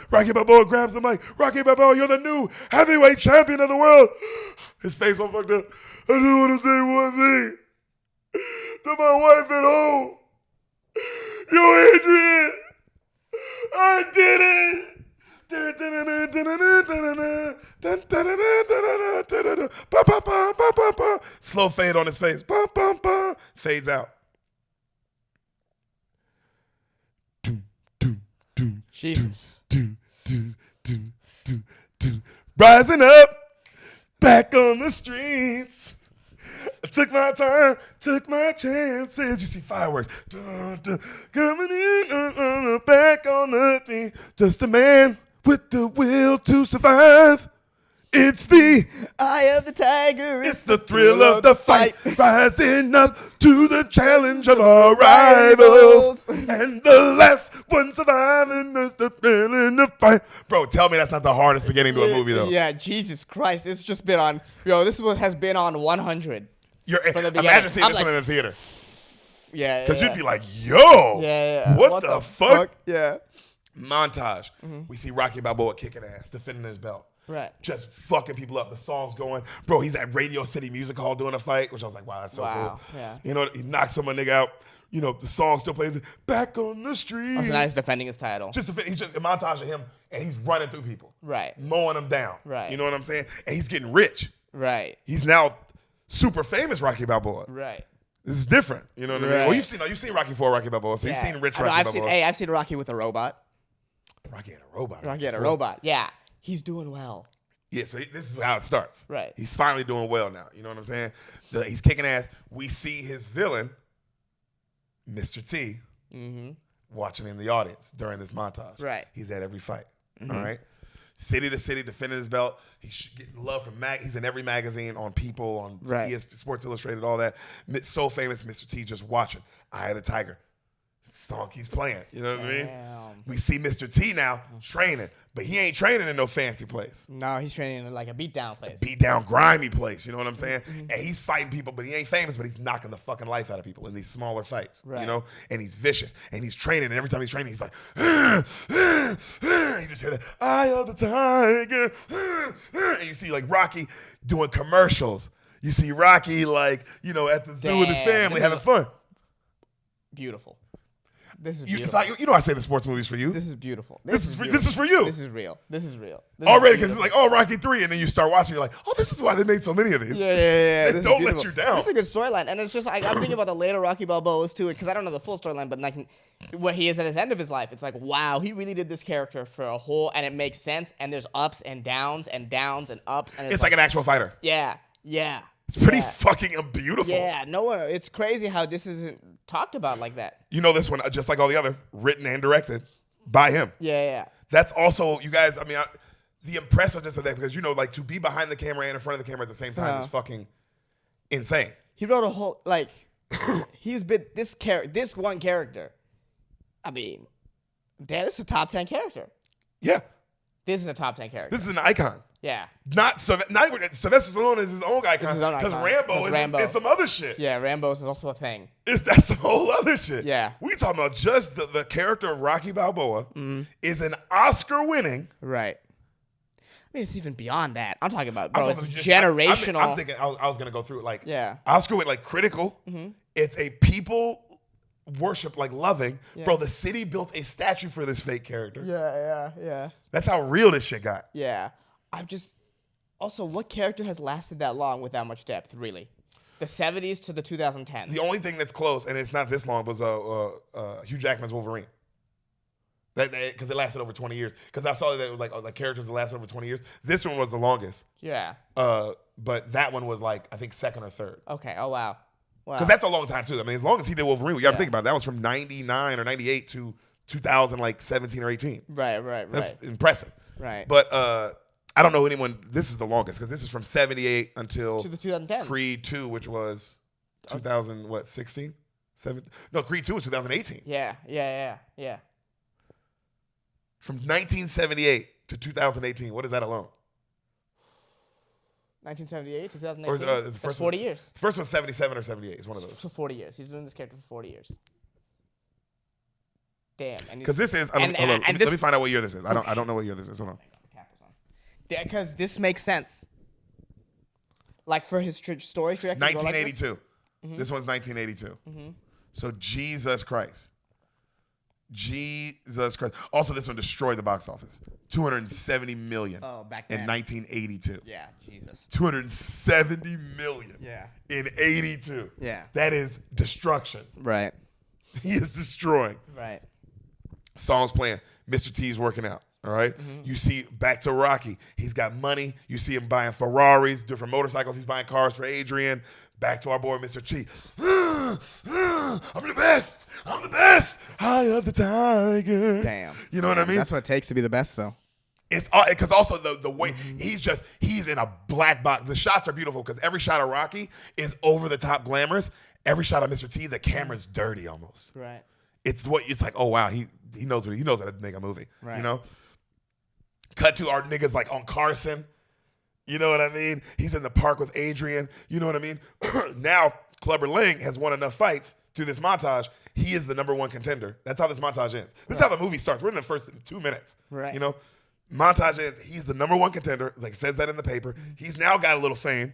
Rocky Balboa grabs the mic. Rocky Balboa, you're the new heavyweight champion of the world. His face all fucked up. I just want to say one thing to my wife at home. Yo, Adrian, I did it. Slow fade on his face. Fades out. Jesus. Rising up, back on the streets. I took my time, took my chances. You see fireworks. Coming in, back on the thing. Just a man with the will to survive. It's the eye of the tiger. It's the thrill of the fight, rising up to the challenge of our rivals, and the last one surviving is the thrill in the fight. Bro, tell me that's not the hardest beginning to a movie, though. Yeah, Jesus Christ. It's just been on, this has been on 100. Imagine seeing this one in the theater. Yeah. Because you'd be like, yo, what the fuck? Yeah. Montage. We see Rocky Balboa kicking ass, defending his belt. Right. Just fucking people up. The song's going. Bro, he's at Radio City Music Hall doing a fight, which I was like, wow, that's so cool. Yeah. You know, he knocks some nigga out. You know, the song still plays. Back on the street. Oh, so now he's defending his title. He's just a montage of him, and he's running through people. Right. Mowing them down. Right. You know what I'm saying? And he's getting rich. Right. He's now super famous Rocky Balboa. Right. This is different. You know what I mean? Well, you've seen Rocky 4, Rocky Balboa, so you've seen rich Rocky Balboa. I've seen Rocky with a robot. Rocky had a robot. Rocky had a robot. Yeah. He's doing well. Yeah, so this is how it starts. Right. He's finally doing well now. You know what I'm saying? He's kicking ass. We see his villain, Mr. T, watching in the audience during this montage. Right. He's at every fight. All right. City to city, defending his belt. He's getting love from he's in every magazine, on People, on Sports Illustrated, all that. So famous, Mr. T just watching. Eye of the Tiger. Song he's playing. You know what I mean? We see Mr. T now training, but he ain't training in no fancy place. No, he's training in like a beatdown place. Beat down, grimy place. You know what I'm saying? And he's fighting people, but he ain't famous, but he's knocking the fucking life out of people in these smaller fights. Right. You know? And he's vicious. And he's training, and every time he's training, he's like, you just hear the eye of the tiger. And you see like Rocky doing commercials. You see Rocky like, at the zoo with his family having fun. Beautiful. This is beautiful. I say the sports movies for you. This is beautiful. This is for you. This is real. Already, because it's like, Rocky 3, and then you start watching, you're like, this is why they made so many of these. Yeah. They don't let you down. This is a good storyline, and it's just I'm thinking about the later Rocky Balboas too, because I don't know the full storyline, but like where he is at his end of his life, it's like, wow, he really did this character for a whole, and it makes sense, and there's ups and downs and ups, and it's like an actual fighter. Yeah. It's pretty fucking beautiful. Yeah, it's crazy how this isn't talked about like that. This one, just like all the other, written and directed by him. Yeah. That's also, you guys, the impressiveness of that, because, like, to be behind the camera and in front of the camera at the same time is fucking insane. He wrote a whole, like, he's been this one character. Damn, this is a top 10 character. Yeah. This is a top 10 character. This is an icon. Yeah. Not Sylvester Stallone is his own icon. Because Rambo is some other shit. Yeah, Rambo is also a thing. That's some whole other shit. Yeah. We talking about just the character of Rocky Balboa is an Oscar-winning. Right. It's even beyond that. I'm talking about, bro, it's generational. I'm thinking, I was going to go through it. Like, Oscar with, like, critical. It's a people worship, like, loving. Yeah. Bro, the city built a statue for this fake character. Yeah. That's how real this shit got. Yeah. Also, what character has lasted that long with that much depth, really? The 70s to the 2010s. The only thing that's close, and it's not this long, was Hugh Jackman's Wolverine. Because it lasted over 20 years. Because I saw that it was like characters that lasted over 20 years. This one was the longest. Yeah. But that one was like, I think, second or third. Okay. Oh, wow. Because that's a long time, too. As long as he did Wolverine, you got to think about it. That was from 99 or 98 to 2017 or 18. Right. That's impressive. Right. But I don't know anyone. This is the longest because this is from 78 until to the 2010. Creed 2, which was 2016? No, Creed 2 was 2018. Yeah. From 1978 to 2018, what is that alone? 1978, 2018. Or is the first 40 years. The first one's 77 or 78. It's one of those. So 40 years. He's doing this character for 40 years. Damn. Because this is. Let me find out what year this is. I don't know what year this is. Hold on. Because this makes sense. Like for his story trajectory. 1982. Like this one's 1982. So Jesus Christ. Also, this one destroyed the box office. $270 million. Oh, back then. In 1982. Yeah, Jesus. $270 million. Yeah. In 82. Yeah. That is destruction. Right. He is destroying. Right. Song's playing. Mr. T's working out. All right. You see, back to Rocky. He's got money. You see him buying Ferraris, different motorcycles. He's buying cars for Adrian. Back to our boy, Mr. T. I'm the best. Eye of the tiger. Damn. You know what I mean? That's what it takes to be the best, though. It's because also the way he's in a black box. The shots are beautiful because every shot of Rocky is over the top glamorous. Every shot of Mr. T, the camera's dirty almost. Right. It's like, oh wow, he knows how to make a movie. Right. You know? Cut to our niggas like on Carson. You know what I mean? He's in the park with Adrian. You know what I mean? Now, Clubber Lang has won enough fights through this montage. He is the number one contender. That's how this montage ends. This is how the movie starts. We're in the first 2 minutes. Right. You know? Montage ends. He's the number one contender. Like, says that in the paper. He's now got a little fame.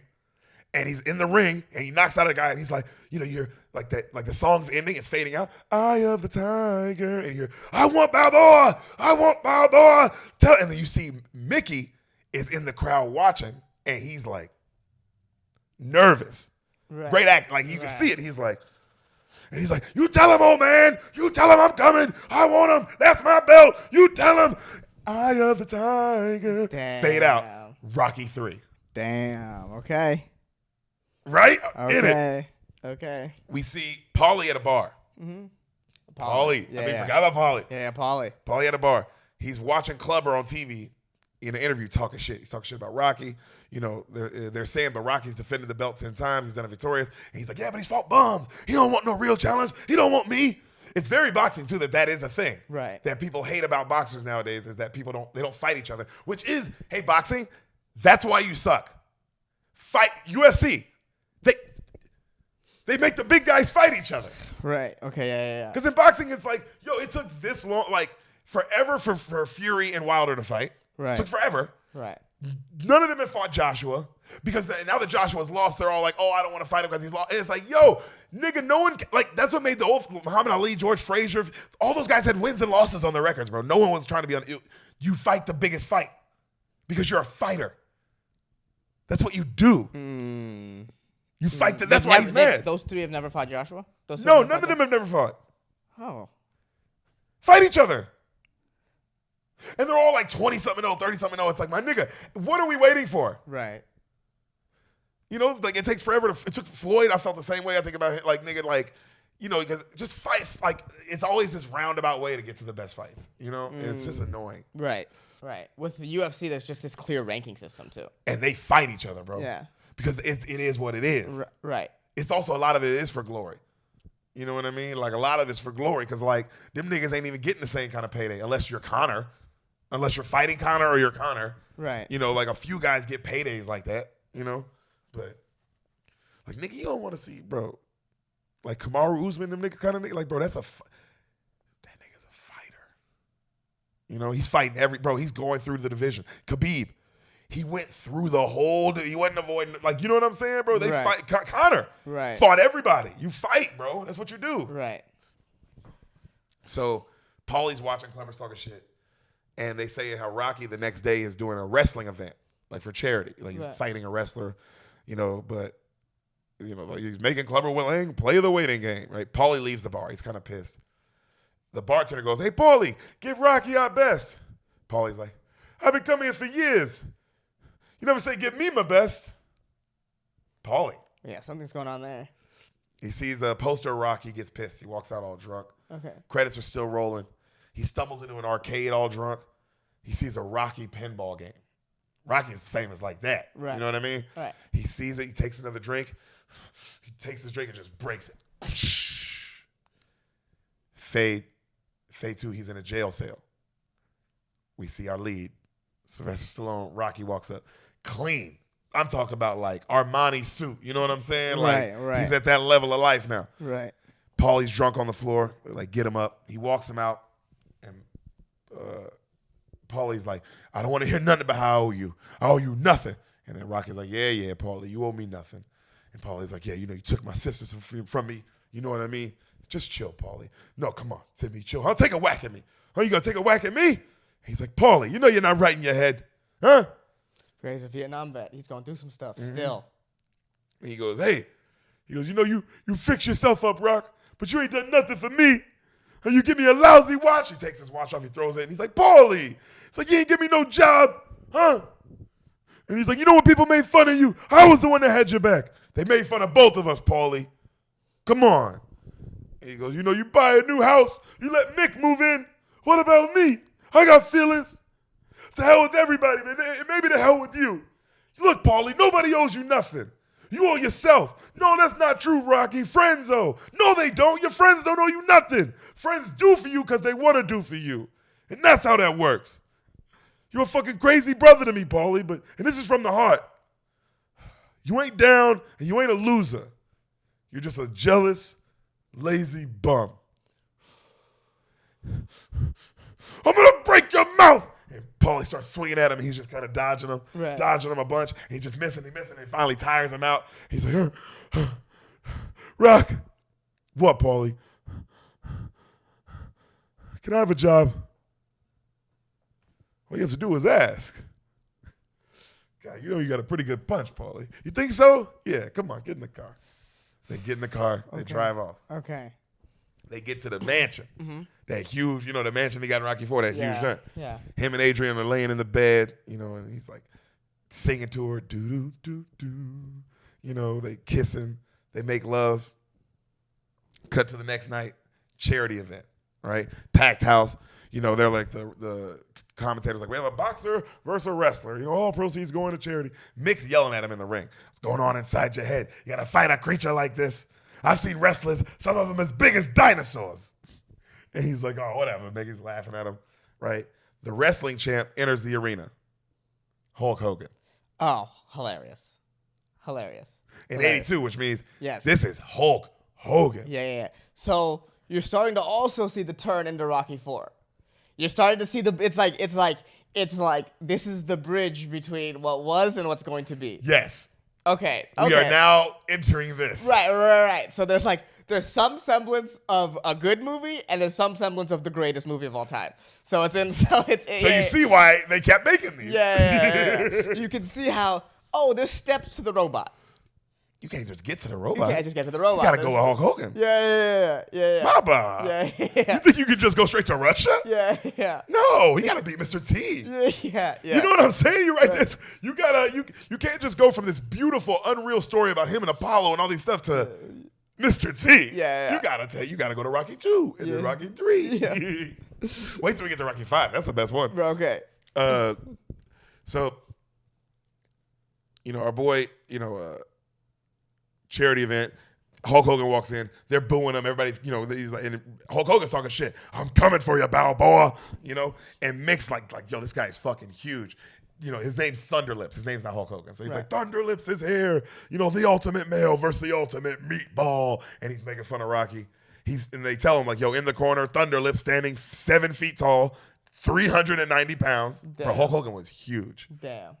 And he's in the ring, and he knocks out a guy, and he's like, you know, you're like that, like the song's ending, it's fading out. Eye of the tiger, and you hear, I want Balboa, and then you see Mickey is in the crowd watching, and he's like nervous. Right. Great act, like you can see it. He's like, you tell him, old man, you tell him I'm coming. I want him. That's my belt. You tell him. Eye of the tiger. Damn. Fade out. Rocky 3. Damn. Okay. Right? Okay. In it. Okay. We see Paulie at a bar. Mm-hmm. Paulie. Yeah, Forgot about Paulie. Yeah, Paulie. Paulie at a bar. He's watching Clubber on TV in an interview talking shit. He's talking shit about Rocky. You know, they're saying, but Rocky's defended the belt 10 times. He's done it victorious. And he's like, yeah, but he's fought bums. He don't want no real challenge. He don't want me. It's very boxing, too, that is a thing. Right. That people hate about boxers nowadays is that people don't fight each other, which is, hey, boxing, that's why you suck. Fight UFC. They make the big guys fight each other. Right. Okay. Yeah. Because in boxing, it's like, yo, it took this long, like forever for Fury and Wilder to fight. Right. It took forever. Right. None of them have fought Joshua because now that Joshua's lost, they're all like, oh, I don't want to fight him because he's lost. And it's like, yo, nigga, no one, like, that's what made the old Muhammad Ali, George Frazier, all those guys had wins and losses on their records, bro. No one was trying to be on, you fight the biggest fight because you're a fighter. That's what you do. You fight. That's why he's mad. Those three have never fought Joshua? No, none of them have never fought. Oh. Fight each other. And they're all like 20-something, 30-something. It's like, my nigga, what are we waiting for? Right. You know, like it takes forever it took Floyd. I felt the same way. I think about it, like, nigga, like, you know, because just fight, like, it's always this roundabout way to get to the best fights. You know, it's just annoying. Right. Right. With the UFC, there's just this clear ranking system, too. And they fight each other, bro. Yeah. Because it is what it is. Right. It's also a lot of it is for glory. You know what I mean? Like a lot of it's for glory because like them niggas ain't even getting the same kind of payday unless you're Conor, unless you're fighting Conor or you're Conor. Right. You know, like a few guys get paydays like that. You know, but like nigga, you don't want to see, bro. Like Kamaru Usman, them nigga kind of nigga. Like bro, that nigga's a fighter. You know, he's fighting he's going through the division. Khabib. He went through the whole. He wasn't avoiding. Like, you know what I'm saying, bro? They fight. Conor fought everybody. You fight, bro. That's what you do. Right. So, Paulie's watching Clever's talking shit, and they say how Rocky the next day is doing a wrestling event, like for charity. Like he's fighting a wrestler, you know. But you know, like he's making Clever Lang play the waiting game. Right? Paulie leaves the bar. He's kind of pissed. The bartender goes, "Hey, Paulie, give Rocky our best." Paulie's like, "I've been coming here for years. You never say, give me my best." Paulie. Yeah, something's going on there. He sees a poster of Rocky, gets pissed. He walks out all drunk. Okay. Credits are still rolling. He stumbles into an arcade all drunk. He sees a Rocky pinball game. Rocky's famous like that. Right. You know what I mean? Right. He sees it. He takes another drink. He takes his drink and just breaks it. Fade 2, he's in a jail cell. We see our lead. Sylvester Stallone, Rocky walks up. Clean. I'm talking about like Armani suit. You know what I'm saying? Like he's at that level of life now. Right. Paulie's drunk on the floor. Like, get him up. He walks him out. And Paulie's like, I don't want to hear nothing about how I owe you. I owe you nothing. And then Rocky's like, yeah, Paulie, you owe me nothing. And Paulie's like, yeah, you know, you took my sisters from me. You know what I mean? Just chill, Paulie. No, come on. Timmy, chill. Huh? Take a whack at me. Are you going to take a whack at me? He's like, Paulie, you know you're not right in your head. Huh? He's a Vietnam vet. He's going through some stuff still. And he goes, hey. He goes, you know, you fix yourself up, Rock, but you ain't done nothing for me. And you give me a lousy watch. He takes his watch off. He throws it. And he's like, Paulie. It's like, you ain't give me no job. Huh? And he's like, you know when people made fun of you? I was the one that had your back. They made fun of both of us, Paulie. Come on. And he goes, you know, you buy a new house. You let Mick move in. What about me? I got feelings. To hell with everybody, man. And maybe to hell with you. Look, Paulie, nobody owes you nothing. You owe yourself. No, that's not true, Rocky. Friends owe. No, they don't. Your friends don't owe you nothing. Friends do for you because they want to do for you. And that's how that works. You're a fucking crazy brother to me, Paulie, and this is from the heart. You ain't down and you ain't a loser. You're just a jealous, lazy bum. I'm going to break your mouth. And Paulie starts swinging at him. And he's just kind of dodging him a bunch. And he's just missing. And finally tires him out. He's like, Rock. What, Paulie? Can I have a job? All you have to do is ask. God, you know you got a pretty good punch, Paulie. You think so? Yeah, come on, get in the car. They get in the car. They drive off. Okay. They get to the mansion. That huge, the mansion they got in Rocky IV, that huge giant. Yeah. Him and Adrian are laying in the bed, and he's like singing to her, do-do-do-do. They kissing. They make love. Cut to the next night. Charity event, right? Packed house. They're like the commentators like, we have a boxer versus a wrestler. All proceeds going to charity. Mick's yelling at him in the ring. What's going on inside your head? You got to fight a creature like this? I've seen wrestlers, some of them as big as dinosaurs. And he's like, oh, whatever. Mickey's laughing at him, right? The wrestling champ enters the arena. Hulk Hogan. Oh, hilarious. In 82, which means yes, this is Hulk Hogan. Yeah. So you're starting to also see the turn into Rocky IV. You're starting to see it's like this is the bridge between what was and what's going to be. Yes. Okay. We are now entering this. Right. So there's some semblance of a good movie and there's some semblance of the greatest movie of all time. So you see why they kept making these. Yeah. You can see how there's steps to the robot. You can't just get to the robot. You can't just get to the robot. You gotta go with Hulk Hogan. Yeah. Baba. Yeah. You think you could just go straight to Russia? Yeah. No, he gotta beat Mr. T. Yeah. You know what I'm saying? You're right. This you can't just go from this beautiful, unreal story about him and Apollo and all these stuff to Mr. T. Yeah. You gotta go to Rocky 2 and then Rocky 3. Yeah. Wait till we get to Rocky 5. That's the best one. Okay. So, our boy, charity event. Hulk Hogan walks in. They're booing him. Everybody's, he's like, and Hulk Hogan's talking shit. I'm coming for you, Balboa. And Mick's like, yo, this guy's fucking huge. His name's Thunderlips. His name's not Hulk Hogan. So he's like, Thunderlips is here. The ultimate male versus the ultimate meatball. And he's making fun of Rocky. And they tell him like, yo, in the corner, Thunderlips standing 7 feet tall, 390 pounds. Bro, Hulk Hogan was huge. Damn.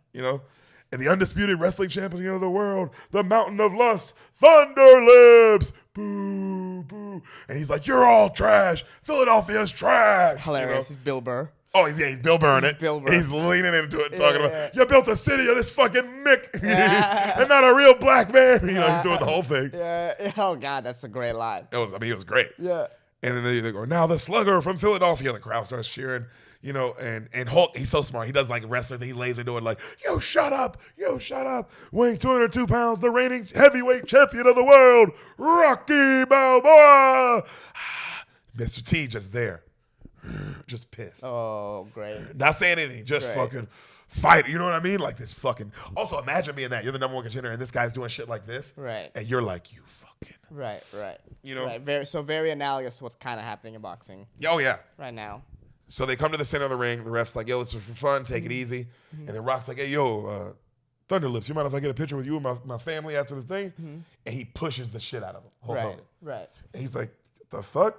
And the undisputed wrestling champion of the world, the Mountain of Lust, Thunderlips. Boo, boo. And he's like, you're all trash. Philadelphia's trash. Hilarious. He's Bill Burr. Oh, he's Bill Burr in it. He's leaning into it, talking about, you built a city of this fucking Mick and not a real black man. He's doing the whole thing. Yeah. Oh, God, that's a great line. It was great. Yeah. And then they go, now the slugger from Philadelphia. The crowd starts cheering. And Hulk, he's so smart. He does like wrestler thing. He lays into it like, yo, shut up. Weighing 202 pounds, the reigning heavyweight champion of the world, Rocky Balboa. Mr. T just there. Just pissed. Oh, great. Not saying anything. Just fucking fight. You know what I mean? Like this fucking. Also, imagine being that. You're the number one contender and this guy's doing shit like this. Right. And you're like, you fucking. Right. Right. Very analogous to what's kind of happening in boxing. Oh, yeah. Right now. So they come to the center of the ring. The ref's like, yo, it's just for fun. Take it easy. And then Rock's like, hey, yo, Thunderlips, you mind if I get a picture with you and my family after the thing? And he pushes the shit out of him. Hulk Hogan. Right. And he's like, what the fuck?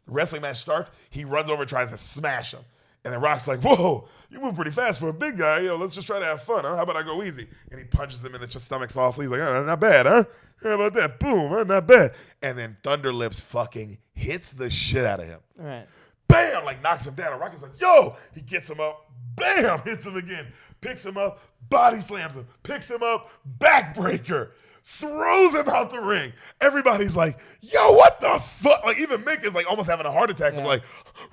The wrestling match starts. He runs over and tries to smash him. And then Rock's like, whoa, you move pretty fast for a big guy. Let's just try to have fun, huh? How about I go easy? And he punches him in the stomach softly. He's like, not bad, huh? How about that? Boom, huh? Not bad. And then Thunderlips fucking hits the shit out of him. Right. Bam! Like knocks him down. And Rocky's like, yo! He gets him up. Bam! Hits him again. Picks him up. Body slams him. Picks him up. Backbreaker. Throws him out the ring. Everybody's like, yo, what the fuck? Like even Mick is like almost having a heart attack. I'm like,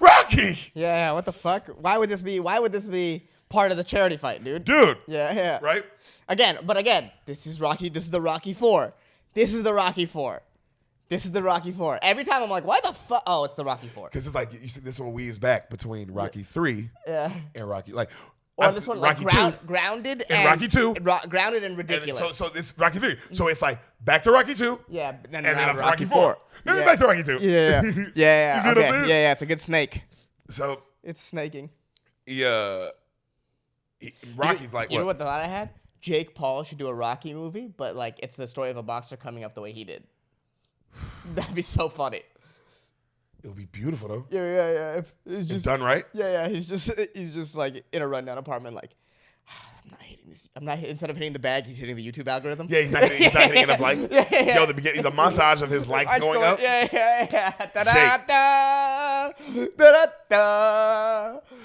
Rocky! Yeah, what the fuck? Why would this be part of the charity fight, dude? Dude. Yeah. Right? Again, this is Rocky. This is the Rocky IV. This is the Rocky IV. Every time I'm like, why the fuck? Oh, it's the Rocky IV. Because it's like, you see, this one weaves back between Rocky 3 and Rocky. Like, Or this one, like grounded and Rocky 2. Grounded and ridiculous. And so it's Rocky 3. So it's like back to Rocky 2. Yeah, and then after Rocky 4. Then back to Rocky 2. Yeah. You see what I'm saying? Yeah, it's a good snake. So it's snaking. Rocky's like, you know what thought I had? Jake Paul should do a Rocky movie, but like it's the story of a boxer coming up the way he did. That'd be so funny. It would be beautiful though. Yeah. It's just done right. Yeah. He's just like in a rundown apartment, like I'm not hitting this. Instead of hitting the bag, he's hitting the YouTube algorithm. Yeah, he's not hitting enough likes. Yo, the montage of his likes going up. Yeah.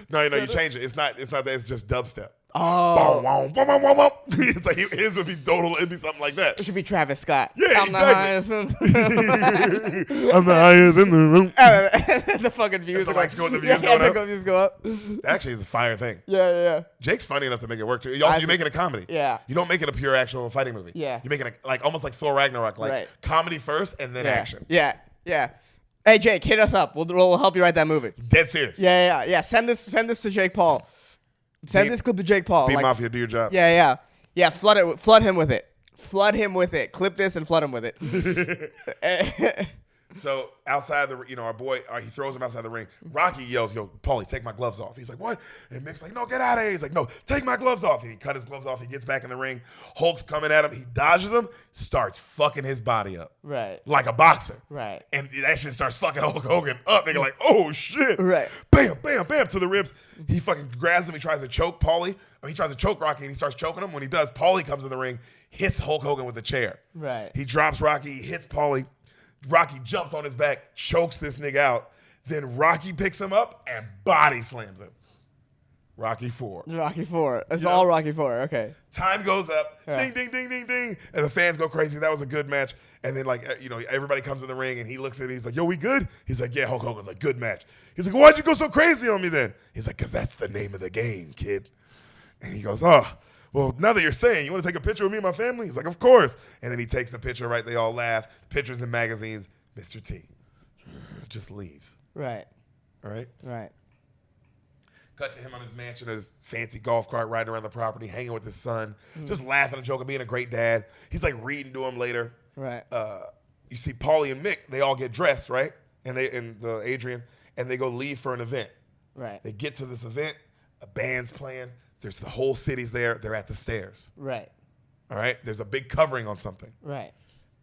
No, you change it. It's not that. It's just dubstep. Oh. It's like his would be total. It'd be something like that. It should be Travis Scott. Yeah, I'm exactly. I'm the highest in the room. The fucking views. The likes go up. The views going up. The views go up. Actually, it's a fire thing. Yeah. Jake's funny enough to make it work too. You're making a comedy. Yeah. You don't make it a pure actual fighting movie. Yeah. You're making it like almost like Thor Ragnarok, like comedy first and then action. Yeah. Hey Jake, hit us up. We'll help you write that movie. Dead serious. Yeah. Send this to Jake Paul. Send this clip to Jake Paul. Mafia, do your job. Yeah. Flood him with it. Clip this and flood him with it. So outside our boy, he throws him outside the ring. Rocky yells, "Yo, Paulie, take my gloves off." He's like, "What?" And Mick's like, "No, get out of here." He's like, "No, take my gloves off." And he cut his gloves off. He gets back in the ring. Hulk's coming at him. He dodges him, starts fucking his body up. Right. Like a boxer. Right. And that shit starts fucking Hulk Hogan up. Nigga like, "Oh shit." Right. Bam, bam, bam to the ribs. He fucking grabs him. He tries to choke Paulie. He tries to choke Rocky and he starts choking him. When he does, Paulie comes in the ring, hits Hulk Hogan with a chair. Right. He drops Rocky, he hits Paulie. Rocky jumps on his back, chokes this nigga out. Then Rocky picks him up and body slams him. Rocky 4. It's all Rocky 4. Okay. Time goes up. Yeah. Ding, ding, ding, ding, ding. And the fans go crazy. That was a good match. And then, everybody comes in the ring and he looks at it. He's like, "Yo, we good?" He's like, "Yeah." Hulk Hogan's like, "Good match." He's like, "Why'd you go so crazy on me then?" He's like, "Because that's the name of the game, kid." And he goes, "Oh, well, now that you're saying, you want to take a picture of me and my family?" He's like, "Of course." And then he takes the picture, right? They all laugh. Pictures in magazines. Mr. T just leaves. Right. All right? Right. Cut to him on his mansion, his fancy golf cart riding around the property, hanging with his son, just laughing and joking, being a great dad. He's like reading to him later. Right. You see Paulie and Mick, they all get dressed, right? And Adrian, and they go leave for an event. Right. They get to this event, a band's playing, there's the whole city's there, they're at the stairs. Right. All right? There's a big covering on something. Right.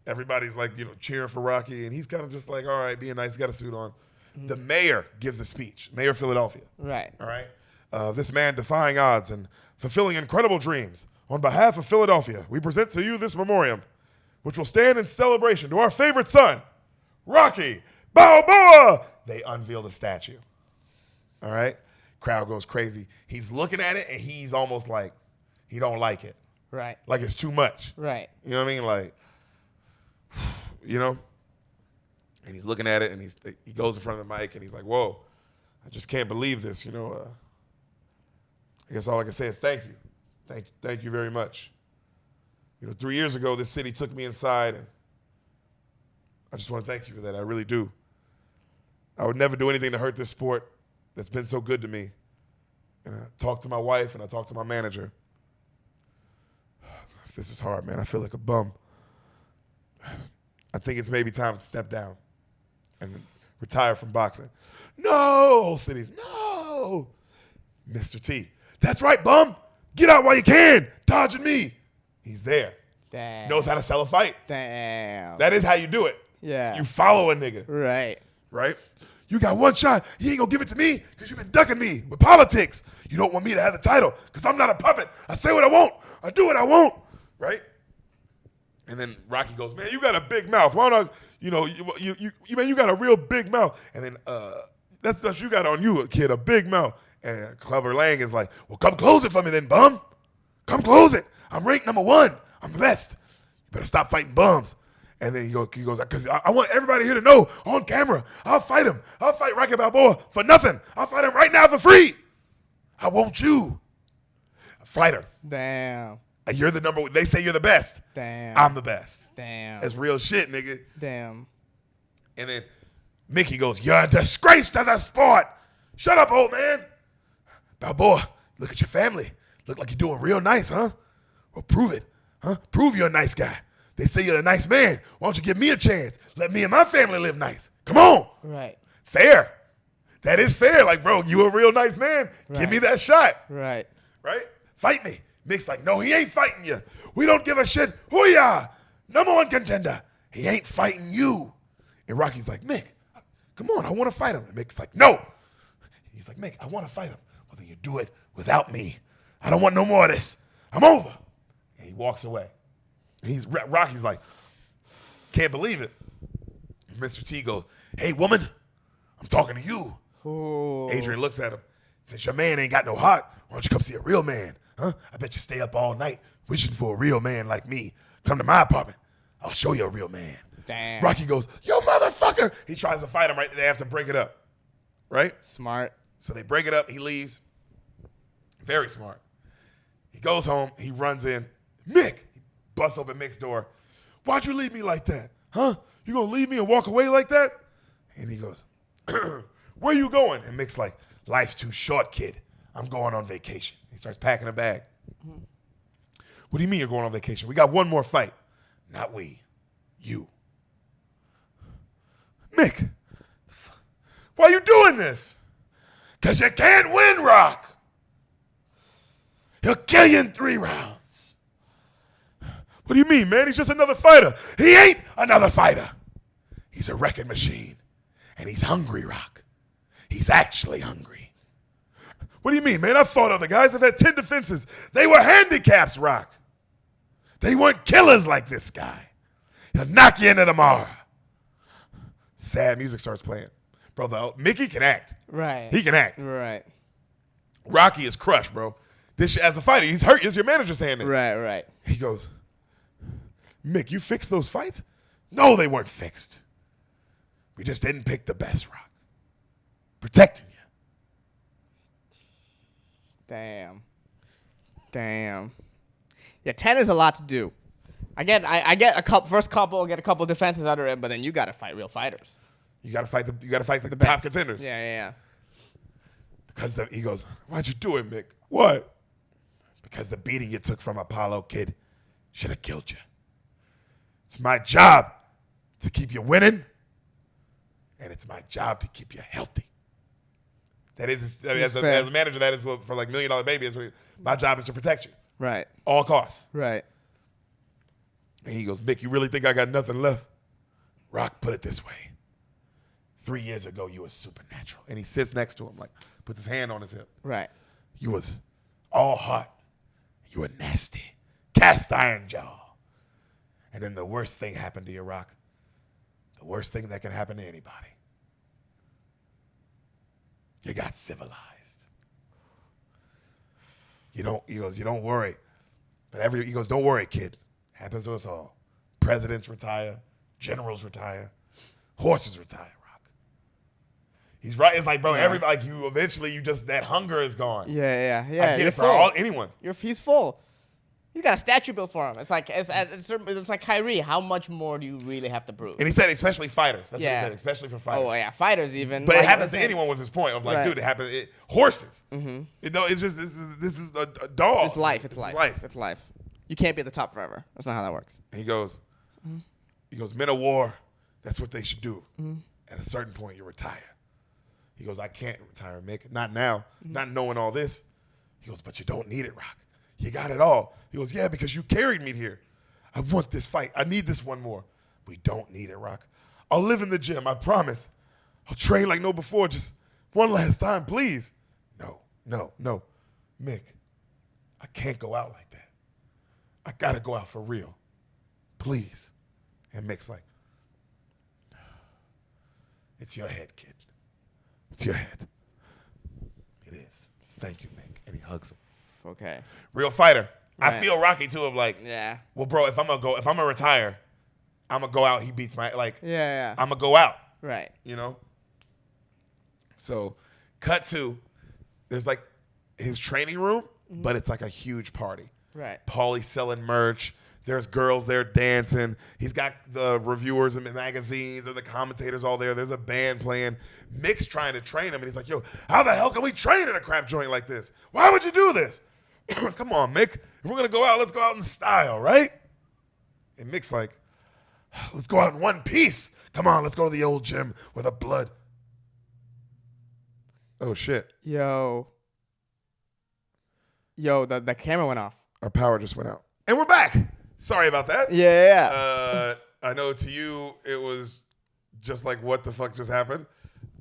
Everybody's like, cheering for Rocky, and he's kind of just like, all right, being nice, he's got a suit on. The mayor gives a speech, Mayor of Philadelphia. Right. All right? This man defying odds and fulfilling incredible dreams. On behalf of Philadelphia, we present to you this memoriam, which will stand in celebration to our favorite son, Rocky Balboa. They unveil the statue. All right? Crowd goes crazy. He's looking at it, and he's almost like he don't like it. Right. Like it's too much. Right. You know what I mean? Like, and he's looking at it, and he goes in front of the mic, and he's like, "Whoa, I just can't believe this." I guess all I can say is thank you. Thank you very much. 3 years ago, this city took me inside, and I just want to thank you for that. I really do. I would never do anything to hurt this sport that's been so good to me. And I talked to my wife, and I talked to my manager. This is hard, man. I feel like a bum. I think it's maybe time to step down and retire from boxing. No, whole city's, no. Mr. T, that's right, bum. Get out while you can. Dodging me. He's there. Damn. Knows how to sell a fight. Damn. That is how you do it. Yeah. You follow a nigga. Right. You got one shot. You ain't gonna give it to me because you've been ducking me with politics. You don't want me to have the title because I'm not a puppet. I say what I want. I do what I want. Right? And then Rocky goes, "Man, you got a big mouth. Why don't you got a real big mouth." And then that's what you got on you, kid, a big mouth. And Clubber Lang is like, "Well, come close it for me then, bum. Come close it. I'm ranked number 1. I'm the best. You better stop fighting bums." And then he goes, "Because I want everybody here to know on camera, I'll fight him. I'll fight Rocky Balboa for nothing. I'll fight him right now for free. I want you. A fighter. Damn. You're the number one. They say you're the best. Damn. I'm the best. Damn. That's real shit, nigga." Damn. And then Mickey goes, "You're a disgrace to the sport. Shut up, old man." Balboa Look at your family. Look like you're doing real nice, huh? Well, prove it, huh? Prove you're a nice guy. They say you're a nice man. Why don't you give me a chance? Let me and my family live nice. Come on. Right. Fair. That is fair. Like, bro, you a real nice man. Give me that shot. Right. Right? Fight me. Mick's like, no, he ain't fighting you. We don't give a shit who you are. Number one contender. He ain't fighting you. And Rocky's like, Mick, come on, I want to fight him. And Mick's like, no. He's like, Mick, I want to fight him. Well, then you do it without me. I don't want no more of this. I'm over. And he walks away. Rocky's like, can't believe it. And Mr. T goes, hey, woman, I'm talking to you. Ooh. Adrian looks at him. Since your man ain't got no heart, why don't you come see a real man? Huh? I bet you stay up all night wishing for a real man like me. Come to my apartment. I'll show you a real man. Damn. Rocky goes, yo, motherfucker. He tries to fight him right. They have to break it up. Right? Smart. So they break it up. He leaves. Very smart. He goes home. He runs in. Mick. He busts open Mick's door. Why'd you leave me like that? Huh? You gonna leave me and walk away like that? And he goes, where you going? And Mick's like, life's too short, kid. I'm going on vacation. He starts packing a bag. What do you mean you're going on vacation? We got one more fight. Not we. You. Mick, why are you doing this? Because you can't win, Rock. He'll kill you in 3 rounds. What do you mean, man? He's just another fighter. He ain't another fighter. He's a wrecking machine. And he's hungry, Rock. He's actually hungry. What do you mean, man? I've fought other guys. I've had 10 defenses. They were handicaps, Rock. They weren't killers like this guy. He'll knock you into tomorrow. Sad music starts playing. Bro, Mickey can act. Right. He can act. Right. Rocky is crushed, bro. This as a fighter, he's hurt. Is your manager saying this? Right. He goes, Mick, you fixed those fights? No, they weren't fixed. We just didn't pick the best, Rock. Protecting you. Damn. Yeah, 10 is a lot to do. I get a couple defenses under him, but then you gotta fight real fighters. You gotta fight the top contenders. Yeah. Because he goes, why'd you do it, Mick? What? Because the beating you took from Apollo, kid, should have killed you. It's my job to keep you winning, and it's my job to keep you healthy. That is, as a manager, that is for like $1 Million Baby. My job is to protect you. Right. All costs. Right. And he goes, Mick, you really think I got nothing left? Rock, put it this way. 3 years ago, you were supernatural. And he sits next to him, like, puts his hand on his hip. Right. You was all heart. You were nasty. Cast iron jaw. And then the worst thing happened to you, Rock. The worst thing that can happen to anybody. You got civilized. He goes, you don't worry. But he goes, don't worry, kid. Happens to us all. Presidents retire. Generals retire. Horses retire, Rock. He's right. It's like, bro, everybody, like you eventually, that hunger is gone. Yeah. I get it for anyone. He's full. He's got a statue built for him. It's like Kyrie. How much more do you really have to prove? And he said, especially fighters. That's what he said, especially for fighters. Oh yeah, fighters even. But it happens to anyone. Was his point of like, Right. dude, it happens. Horses. Mm-hmm. It's just this is a dog. It's life. It's life. You can't be at the top forever. That's not how that works. And he goes, men of war. That's what they should do. At a certain point, you retire. He goes, I can't retire, Mick. Not now. Not knowing all this. He goes, but you don't need it, Rock. You got it all. He goes, yeah, because you carried me here. I want this fight. I need this one more. We don't need it, Rock. I'll live in the gym. I promise. I'll train like no before. Just one last time, please. No. Mick, I can't go out like that. I got to go out for real. Please. And Mick's like, it's your head, kid. It's your head. It is. Thank you, Mick. And he hugs him. Okay. Real fighter. Right. I feel Rocky too of like, well, bro, if I'm gonna retire, I'm gonna go out. He beats my Yeah. I'm gonna go out. Right. You know. So, cut to, there's like his training room, but it's like a huge party. Right. Paulie's selling merch. There's girls there dancing. He's got the reviewers and magazines and the commentators all there. There's a band playing. Mick's trying to train him, and he's like, yo, how the hell can we train in a crap joint like this? Why would you do this? Come on, Mick. If we're going to go out, let's go out in style, right? And Mick's like, let's go out in one piece. Come on, let's go to the old gym with a blood. Oh, shit. Yo, the camera went off. Our power just went out. And we're back. Sorry about that. Yeah. I know to you it was just like, what the fuck just happened?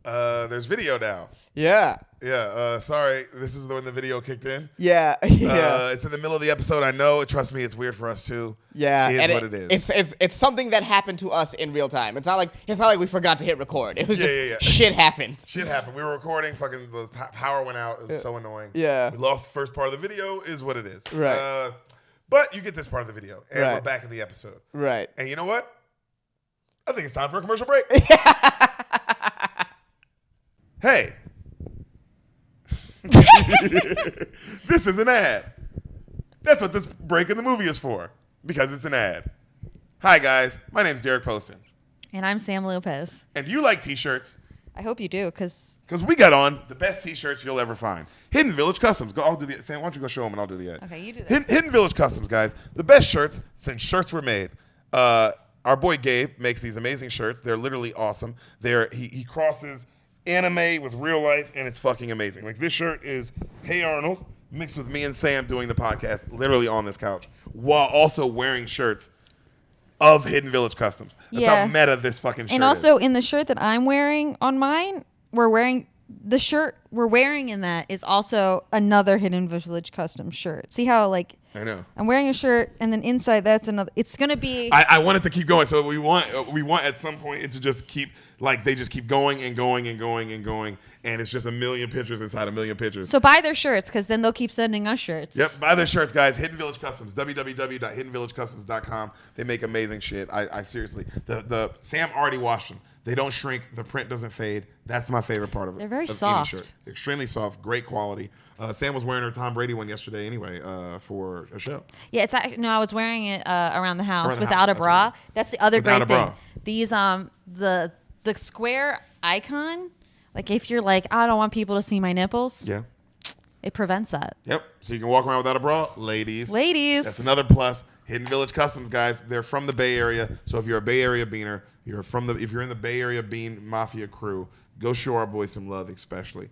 There's video now. Yeah. Yeah. Sorry. This is when the video kicked in. Yeah. Yeah. It's in the middle of the episode. I know. Trust me, it's weird for us too. Yeah. It is what it is. It's something that happened to us in real time. It's not like we forgot to hit record. It was just shit happened. Shit happened. We were recording. Fucking the power went out. It was so annoying. Yeah. We lost the first part of the video. Is what it is. Right. But you get this part of the video, and Right. we're back in the episode. Right. And you know what? I think it's time for a commercial break. Hey. This is an ad. That's what this break in the movie is for, because it's an ad. Hi, guys. My name's Deric Poston. And I'm Sam Lopez. And do you like T-shirts? I hope you do, because Because we got on the best T-shirts you'll ever find. Hidden Village Customs. I'll do the Sam, why don't you go show them and I'll do the ad. Okay, you do that. Hidden Village Customs, guys. The best shirts since shirts were made. Our boy Gabe makes these amazing shirts. They're literally awesome. He crosses anime with real life, and it's fucking amazing. Like, this shirt is Hey Arnold mixed with me and Sam doing the podcast literally on this couch while also wearing shirts of Hidden Village Customs. That's how meta this fucking shirt is. And also in the shirt that I'm wearing on mine, the shirt we're wearing in that is also another Hidden Village Custom shirt. See how, like, I know. I'm wearing a shirt, and then inside that's another. It's gonna be. I want it to keep going. So we want at some point it to just keep, like, they just keep going and going and going and going, and it's just a million pictures inside a million pictures. So buy their shirts, because then they'll keep sending us shirts. Yep, buy their shirts, guys. Hidden Village Customs, www.hiddenvillagecustoms.com. They make amazing shit. I seriously, the Sam already washed them. They don't shrink. The print doesn't fade. That's my favorite part of it. They're very of soft. Any shirt. Extremely soft, great quality. Sam was wearing her Tom Brady one yesterday anyway for a show. Yeah, I was wearing it around the house Around the without house, a bra. right. That's the other Without great a thing. bra. These the square icon, like, if you're like, I don't want people to see my nipples, Yeah. it prevents that. Yep. So you can walk around without a bra, ladies. That's another plus. Hidden Village Customs, guys. They're from the Bay Area. So if you're a Bay Area beaner, if you're in the Bay Area bean mafia crew, go show our boys some love, especially.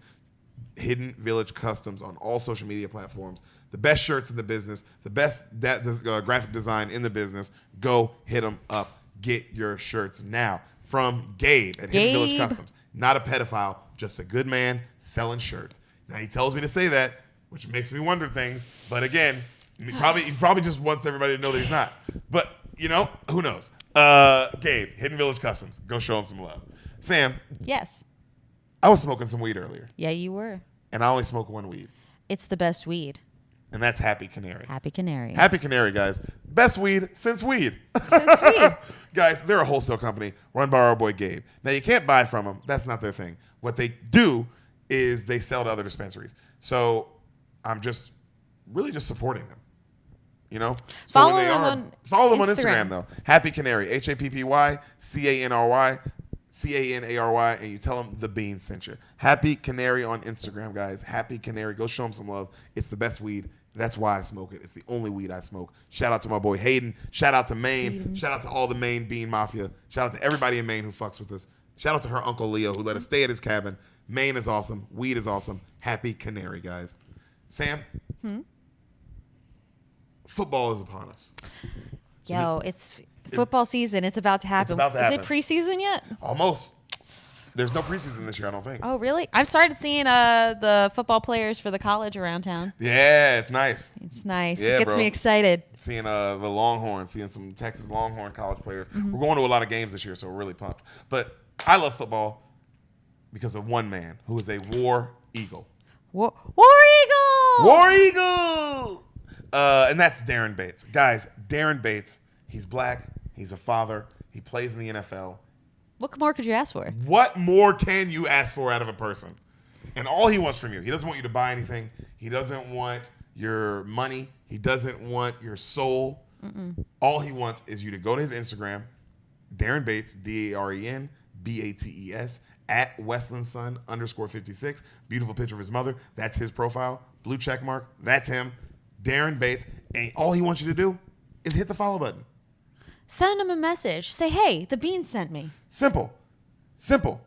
Hidden Village Customs on all social media platforms. The best shirts in the business. The best graphic design in the business. Go hit them up. Get your shirts now from Gabe at Hidden Village Customs. Not a pedophile, just a good man selling shirts. Now, he tells me to say that, which makes me wonder things. But again, he probably just wants everybody to know that he's not. But, who knows? Gabe, Hidden Village Customs. Go show him some love. Sam. Yes. I was smoking some weed earlier. Yeah, you were. And I only smoke one weed. It's the best weed. And that's Happy Canary. Happy Canary. Happy Canary, guys. Best weed since weed. Since weed. Guys, they're a wholesale company run by our boy Gabe. Now, you can't buy from them. That's not their thing. What they do is they sell to other dispensaries. So I'm just really just supporting them. Follow them on Instagram, though. Happy Canary. HappyCanary. CANARY, and you tell them the Bean sent you. Happy Canary on Instagram, guys. Happy Canary. Go show them some love. It's the best weed. That's why I smoke it. It's the only weed I smoke. Shout out to my boy Hayden. Shout out to Maine. Shout out to all the Maine Bean Mafia. Shout out to everybody in Maine who fucks with us. Shout out to her Uncle Leo who let us stay at his cabin. Maine is awesome. Weed is awesome. Happy Canary, guys. Sam? Football is upon us. Yo, it's football season. It's about to happen. It's about to happen. Is it preseason yet? Almost. There's no preseason this year, I don't think. Oh, really? I've started seeing the football players for the college around town. Yeah, it's nice. It's nice. Yeah, it gets bro. me excited. Seeing the Longhorns, seeing some Texas Longhorn college players. We're going to a lot of games this year, so we're really pumped. But I love football because of one man who is a war eagle. War Eagle! War Eagle! And that's Darren Bates. Guys, Darren Bates, he's black. He's a father. He plays in the NFL. What more could you ask for? What more can you ask for out of a person? And all he wants from you, he doesn't want you to buy anything. He doesn't want your money. He doesn't want your soul. All he wants is you to go to his Instagram, Darren Bates, DarenBates, at Westlandson _56. Beautiful picture of his mother. That's his profile. Blue check mark. That's him. Darren Bates. And all he wants you to do is hit the follow button. Send him a message. Say, hey, the bean sent me. Simple. All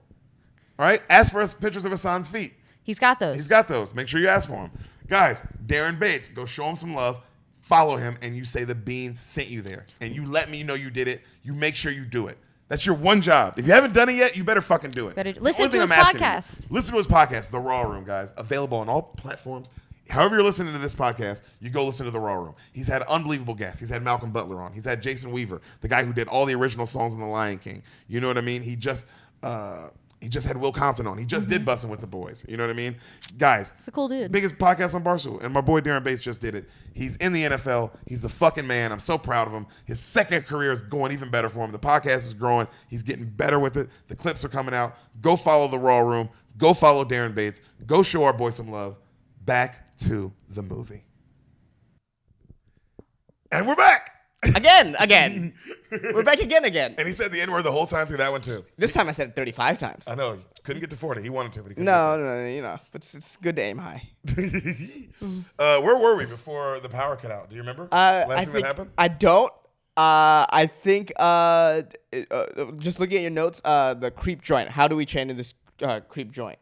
right? Ask for us pictures of Ehsan's feet. He's got those. He's got those. Make sure you ask for him. Guys, Darren Bates, go show him some love. Follow him, and you say the bean sent you there. And you let me know you did it. You make sure you do it. That's your one job. If you haven't done it yet, you better fucking do it. Listen to his podcast. Listen to his podcast, The Raw Room, guys. Available on all platforms. However you're listening to this podcast, you go listen to The Raw Room. He's had unbelievable guests. He's had Malcolm Butler on. He's had Jason Weaver, the guy who did all the original songs in The Lion King. You know what I mean? He just had Will Compton on. He just did Bussin' with the Boys. You know what I mean? Guys. It's a cool dude. Biggest podcast on Barstool. And my boy Darren Bates just did it. He's in the NFL. He's the fucking man. I'm so proud of him. His second career is going even better for him. The podcast is growing. He's getting better with it. The clips are coming out. Go follow The Raw Room. Go follow Darren Bates. Go show our boy some love. Back to the movie. And we're back. Again. We're back again. And he said the N-word the whole time through that one too. This time I said it 35 times. I know. Couldn't get to 40. He wanted to, but he couldn't. No, you know. It's good to aim high. Where were we before the power cut out? Do you remember? Last thing that happened? I don't. I think just looking at your notes, the creep joint. How do we train in this creep joint?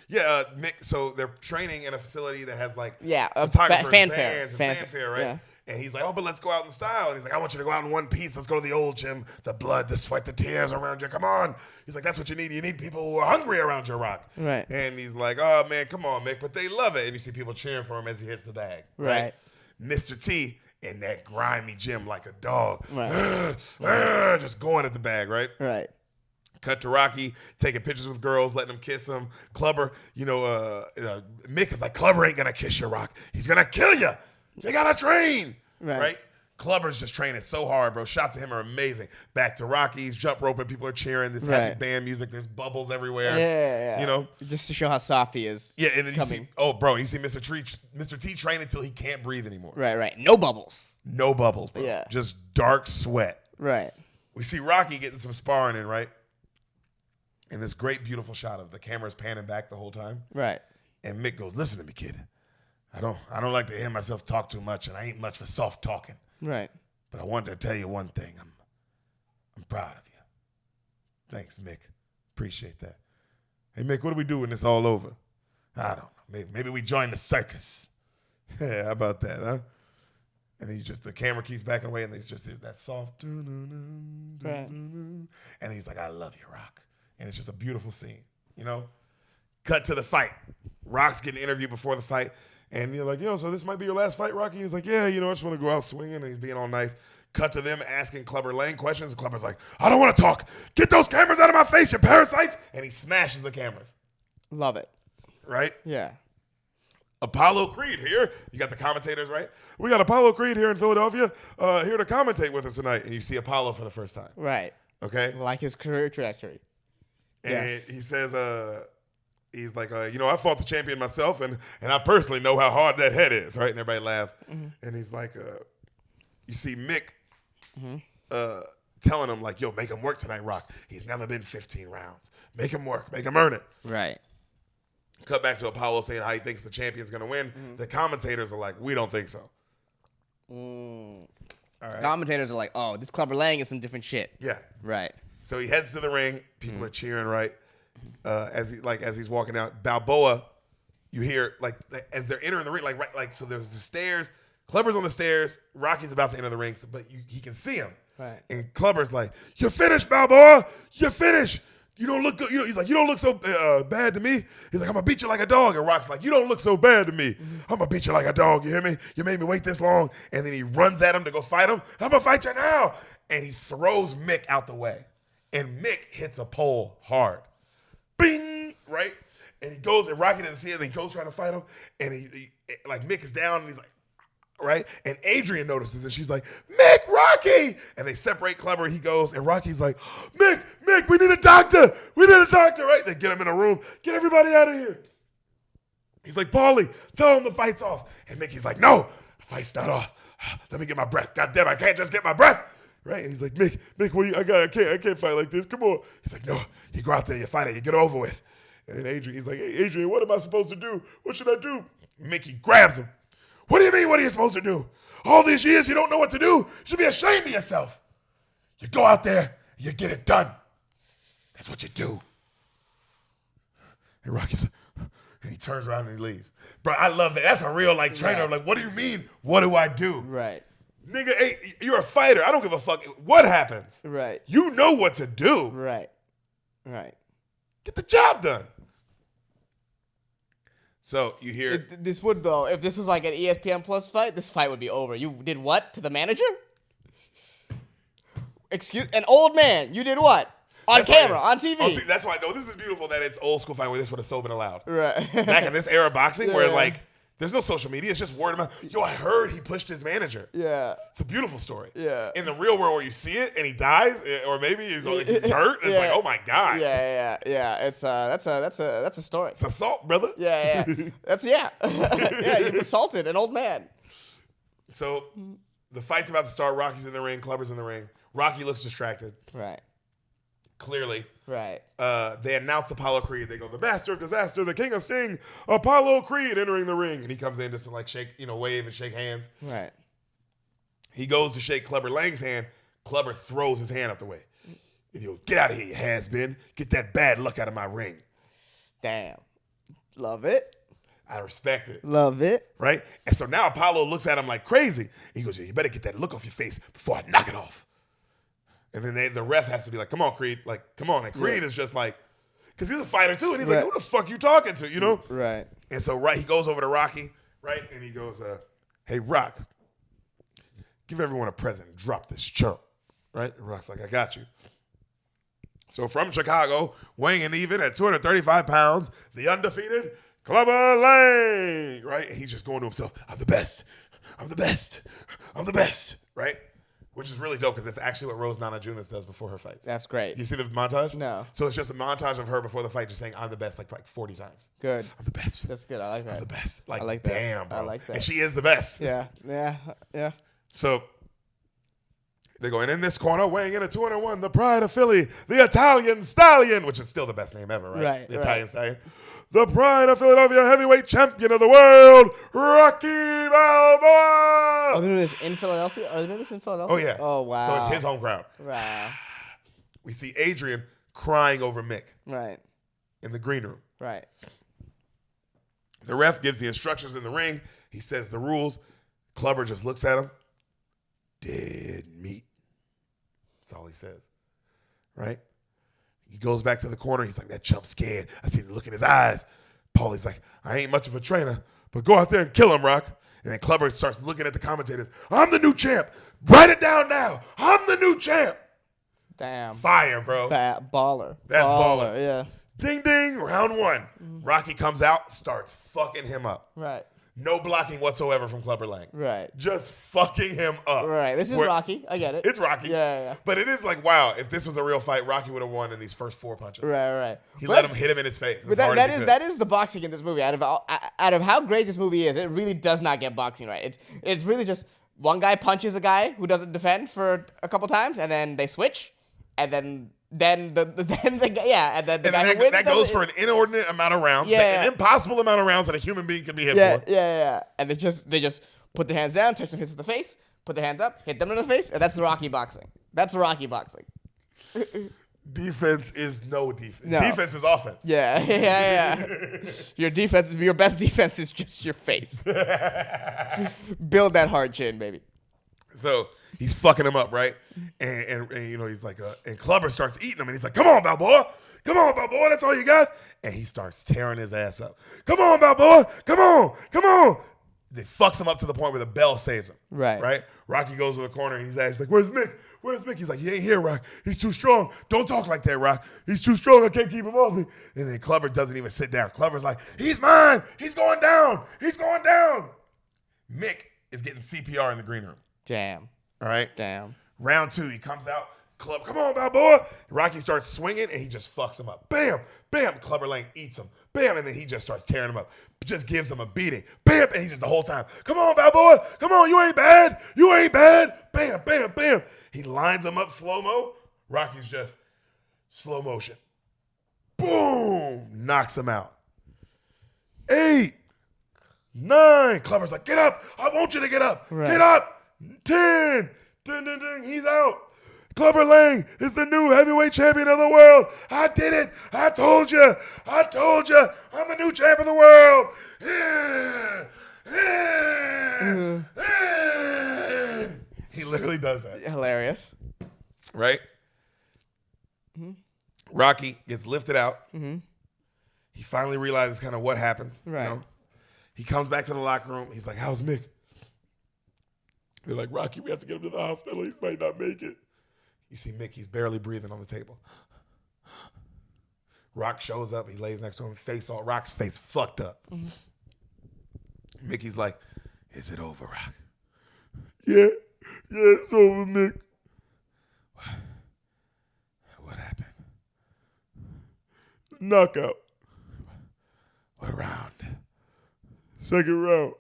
Yeah, Mick, so they're training in a facility that has like fanfare, bands and fanfare, right? Yeah. And he's like, oh, but let's go out in style. And he's like, I want you to go out in one piece. Let's go to the old gym. The blood, the sweat, the tears around you. Come on. He's like, that's what you need. You need people who are hungry around your rock. Right. And he's like, oh, man, come on, Mick. But they love it. And you see people cheering for him as he hits the bag. Right. Mr. T in that grimy gym like a dog. Right. Just going at the bag, right? Right. Cut to Rocky, taking pictures with girls, letting them kiss him. Clubber, Mick is like, Clubber ain't going to kiss your rock. He's going to kill you. You got to train. Right? Clubber's just training so hard, bro. Shots of him are amazing. Back to Rocky's jump roping. People are cheering. This happy band music. There's bubbles everywhere. Yeah. You know? Just to show how soft he is. Yeah, and then you see Mr. T train until he can't breathe anymore. Right. No bubbles. No bubbles, bro. Yeah. Just dark sweat. Right. We see Rocky getting some sparring in, right? And this great, beautiful shot of the camera's panning back the whole time. Right. And Mick goes, listen to me, kid. I don't like to hear myself talk too much, and I ain't much for soft talking. Right. But I wanted to tell you one thing. I'm proud of you. Thanks, Mick. Appreciate that. Hey, Mick, what do we do when it's all over? I don't know. Maybe we join the circus. Yeah, how about that, huh? And then the camera keeps backing away, and there's that soft. Right. And he's like, I love you, Rock. And it's just a beautiful scene, you know? Cut to the fight. Rock's getting interviewed before the fight. And you're like, so this might be your last fight, Rocky? He's like, yeah, I just want to go out swinging. And he's being all nice. Cut to them asking Clubber Lang questions. Clubber's like, I don't want to talk. Get those cameras out of my face, you parasites. And he smashes the cameras. Love it. Right? Yeah. Apollo Creed here. You got the commentators, right? We got Apollo Creed here in Philadelphia here to commentate with us tonight. And you see Apollo for the first time. Right. Okay? Like his career trajectory. And he says, he's like, I fought the champion myself, and I personally know how hard that head is, right? And everybody laughs. Mm-hmm. And he's like, you see Mick telling him, like, make him work tonight, Rock. He's never been 15 rounds. Make him work. Make him earn it. Right. Cut back to Apollo saying how he thinks the champion's going to win. Mm-hmm. The commentators are like, we don't think so. All right. Commentators are like, oh, this Clubber Lang is some different shit. Yeah. Right. So he heads to the ring. People are cheering, right? As he's walking out. Balboa, you hear as they're entering the ring, so there's the stairs. Clubber's on the stairs. Rocky's about to enter the ring, but he can see him. Right. And Clubber's like, "You're finished, Balboa. You're finished. You don't look good." He's like, "You don't look so bad to me." He's like, "I'm gonna beat you like a dog." And Rock's like, "You don't look so bad to me. I'm gonna beat you like a dog. You hear me? You made me wait this long." And then he runs at him to go fight him. "I'm gonna fight you now." And he throws Mick out the way. And Mick hits a pole hard. Bing! Right? And he goes, and Rocky doesn't see it, and he goes trying to fight him, and he Mick is down, and he's like, right? And Adrian notices, and she's like, "Mick, Rocky!" And they separate Clubber, he goes, and Rocky's like, Mick, we need a doctor! We need a doctor, right? They get him in a room, get everybody out of here. He's like, "Paulie, tell him the fight's off." And Mickey's like, "No, Fight's not off. Let me get my breath. God damn, I can't just get my breath. Right? And he's like, Mick, what do you, I can't fight like this. Come on. He's like, no, you go out there, you fight it, you get over with. And then he's like, hey, Adrian, what am I supposed to do? What should I do? Mickey grabs him. What do you mean, what are you supposed to do? All these years you don't know what to do? You should be ashamed of yourself. You go out there, you get it done. That's what you do. And Rocky's and he turns around and he leaves. Bro, I love that. That's a real trainer. Like, what do you mean? What do I do? Right. Nigga, hey, you're a fighter. I don't give a fuck what happens. Right. You know what to do. Right. Get the job done. So you hear this would though. If this was like an ESPN Plus fight, this fight would be over. You did what to the manager? Excuse an old man. You did what? On camera, on TV. That's why, no, this is beautiful that it's old school fight where this would have so been allowed. Right. Back in this era of boxing where, there's no social media. It's just word of mouth. Yo, I heard he pushed his manager. Yeah. It's a beautiful story. Yeah. In the real world where you see it and he dies, or maybe he's hurt, it's like, oh, my God. Yeah. It's that's a story. It's assault, brother. Yeah. Yeah, you've assaulted an old man. So the fight's about to start. Rocky's in the ring. Clubber's in the ring. Rocky looks distracted. Right. Clearly. Right. They announce Apollo Creed. They go, the master of disaster, the king of sting, Apollo Creed entering the ring. And he comes in just to shake, wave and shake hands. Right. He goes to shake Clubber Lang's hand. Clubber throws his hand out the way. And he goes, get out of here, you has-been. Get that bad luck out of my ring. Damn. Love it. I respect it. Love it. Right? And so now Apollo looks at him like crazy. He goes, you better get that look off your face before I knock it off. And then the ref has to be like, come on, Creed. Like, come on. And Creed is just like, because he's a fighter too. And he's like, who the fuck you talking to, Right. And so, he goes over to Rocky, right? And he goes, hey, Rock, give everyone a present. Drop this chump, right? And Rock's like, I got you. So from Chicago, weighing in even at 235 pounds, the undefeated Clubber Lang, right? And he's just going to himself, I'm the best. I'm the best. I'm the best, right? Which is really dope because that's actually what Rose Namajunas does before her fights. That's great. You see the montage? No. So it's just a montage of her before the fight just saying, I'm the best, like 40 times. Good. I'm the best. That's good. I like that. I'm the best. I like that. Damn, bro. I like that. And she is the best. Yeah. So they're going in this corner, weighing in at 201, the pride of Philly, the Italian Stallion, which is still the best name ever, right? Right. The Italian Stallion. The pride of Philadelphia, heavyweight champion of the world, Rocky Balboa. Oh, they're doing this in Philadelphia? Are they doing this in Philadelphia? Oh, yeah. Oh, wow. So it's his home crowd. Wow. We see Adrian crying over Mick Right. in the green room. Right. The ref gives the instructions in the ring. He says the rules. Clubber just looks at him. Dead meat. That's all he says. Right? He goes back to the corner. He's like, that chump's scared. I see the look in his eyes. Paulie's like, I ain't much of a trainer, but go out there and kill him, Rock. And then Clubber starts looking at the commentators. I'm the new champ. Write it down now. I'm the new champ. Damn. Fire, bro. Baller. That's baller. Yeah. Ding, ding. Round one. Rocky comes out, starts fucking him up. Right. No blocking whatsoever from Clubber Lang. Right. Just fucking him up. Right. This is Rocky. I get it. It's Rocky. Yeah. But it is like, wow, if this was a real fight, Rocky would have won in these first 4 punches. Right. He let him hit him in his face. But that is the boxing in this movie. Out of how great this movie is, it really does not get boxing right. It's really just one guy punches a guy who doesn't defend for a couple times, and then they switch, and then the guy who wins, that goes for an inordinate amount of rounds, an impossible amount of rounds that a human being can be hit for. Yeah. And they just put their hands down, take some hits to the face, put their hands up, hit them in the face, and that's the Rocky boxing. That's Rocky boxing. Defense is no defense. No. Defense is offense. Yeah. Your best defense is just your face. Build that hard chin, baby. So he's fucking him up, right? And he's like, and Clubber starts eating him, and he's like, come on, Balboa. Come on, Balboa. That's all you got? And he starts tearing his ass up. Come on, Balboa. Come on. It fucks him up to the point where the bell saves him. Right? Rocky goes to the corner, and he's like, where's Mick? He's like, he ain't here, Rock. He's too strong. Don't talk like that, Rock. He's too strong. I can't keep him off me. And then Clubber doesn't even sit down. Clubber's like, he's mine. He's going down. Mick is getting CPR in the green room. Damn. All right? Damn. Round 2, he comes out. Club, come on, Balboa. Rocky starts swinging, and he just fucks him up. Bam. Clubber Lang eats him. Bam. And then he just starts tearing him up. Just gives him a beating. Bam. bam. And he just the whole time, come on, Balboa. Come on, you ain't bad. You ain't bad. Bam, bam, bam. He lines him up slow-mo. Rocky's just slow motion. Boom. Knocks him out. 8, 9. Clubber's like, get up. I want you to get up. Right. Get up. 10. Ding, ding, ding. He's out. Clubber Lang is the new heavyweight champion of the world. I did it. I told you. I told you. I'm the new champ of the world. He literally does that. Hilarious. Right? Mm-hmm. Rocky gets lifted out. Mm-hmm. He finally realizes kind of what happens. Right. You know? He comes back to the locker room. He's like, how's Mick? They're like, Rocky, we have to get him to the hospital. He might not make it. You see Mick, he's barely breathing on the table. Rock shows up. He lays next to him, Rock's face fucked up. Mm-hmm. Mickey's like, is it over, Rock? Yeah, it's over, Mick. What happened? Knockout. What round? Second round.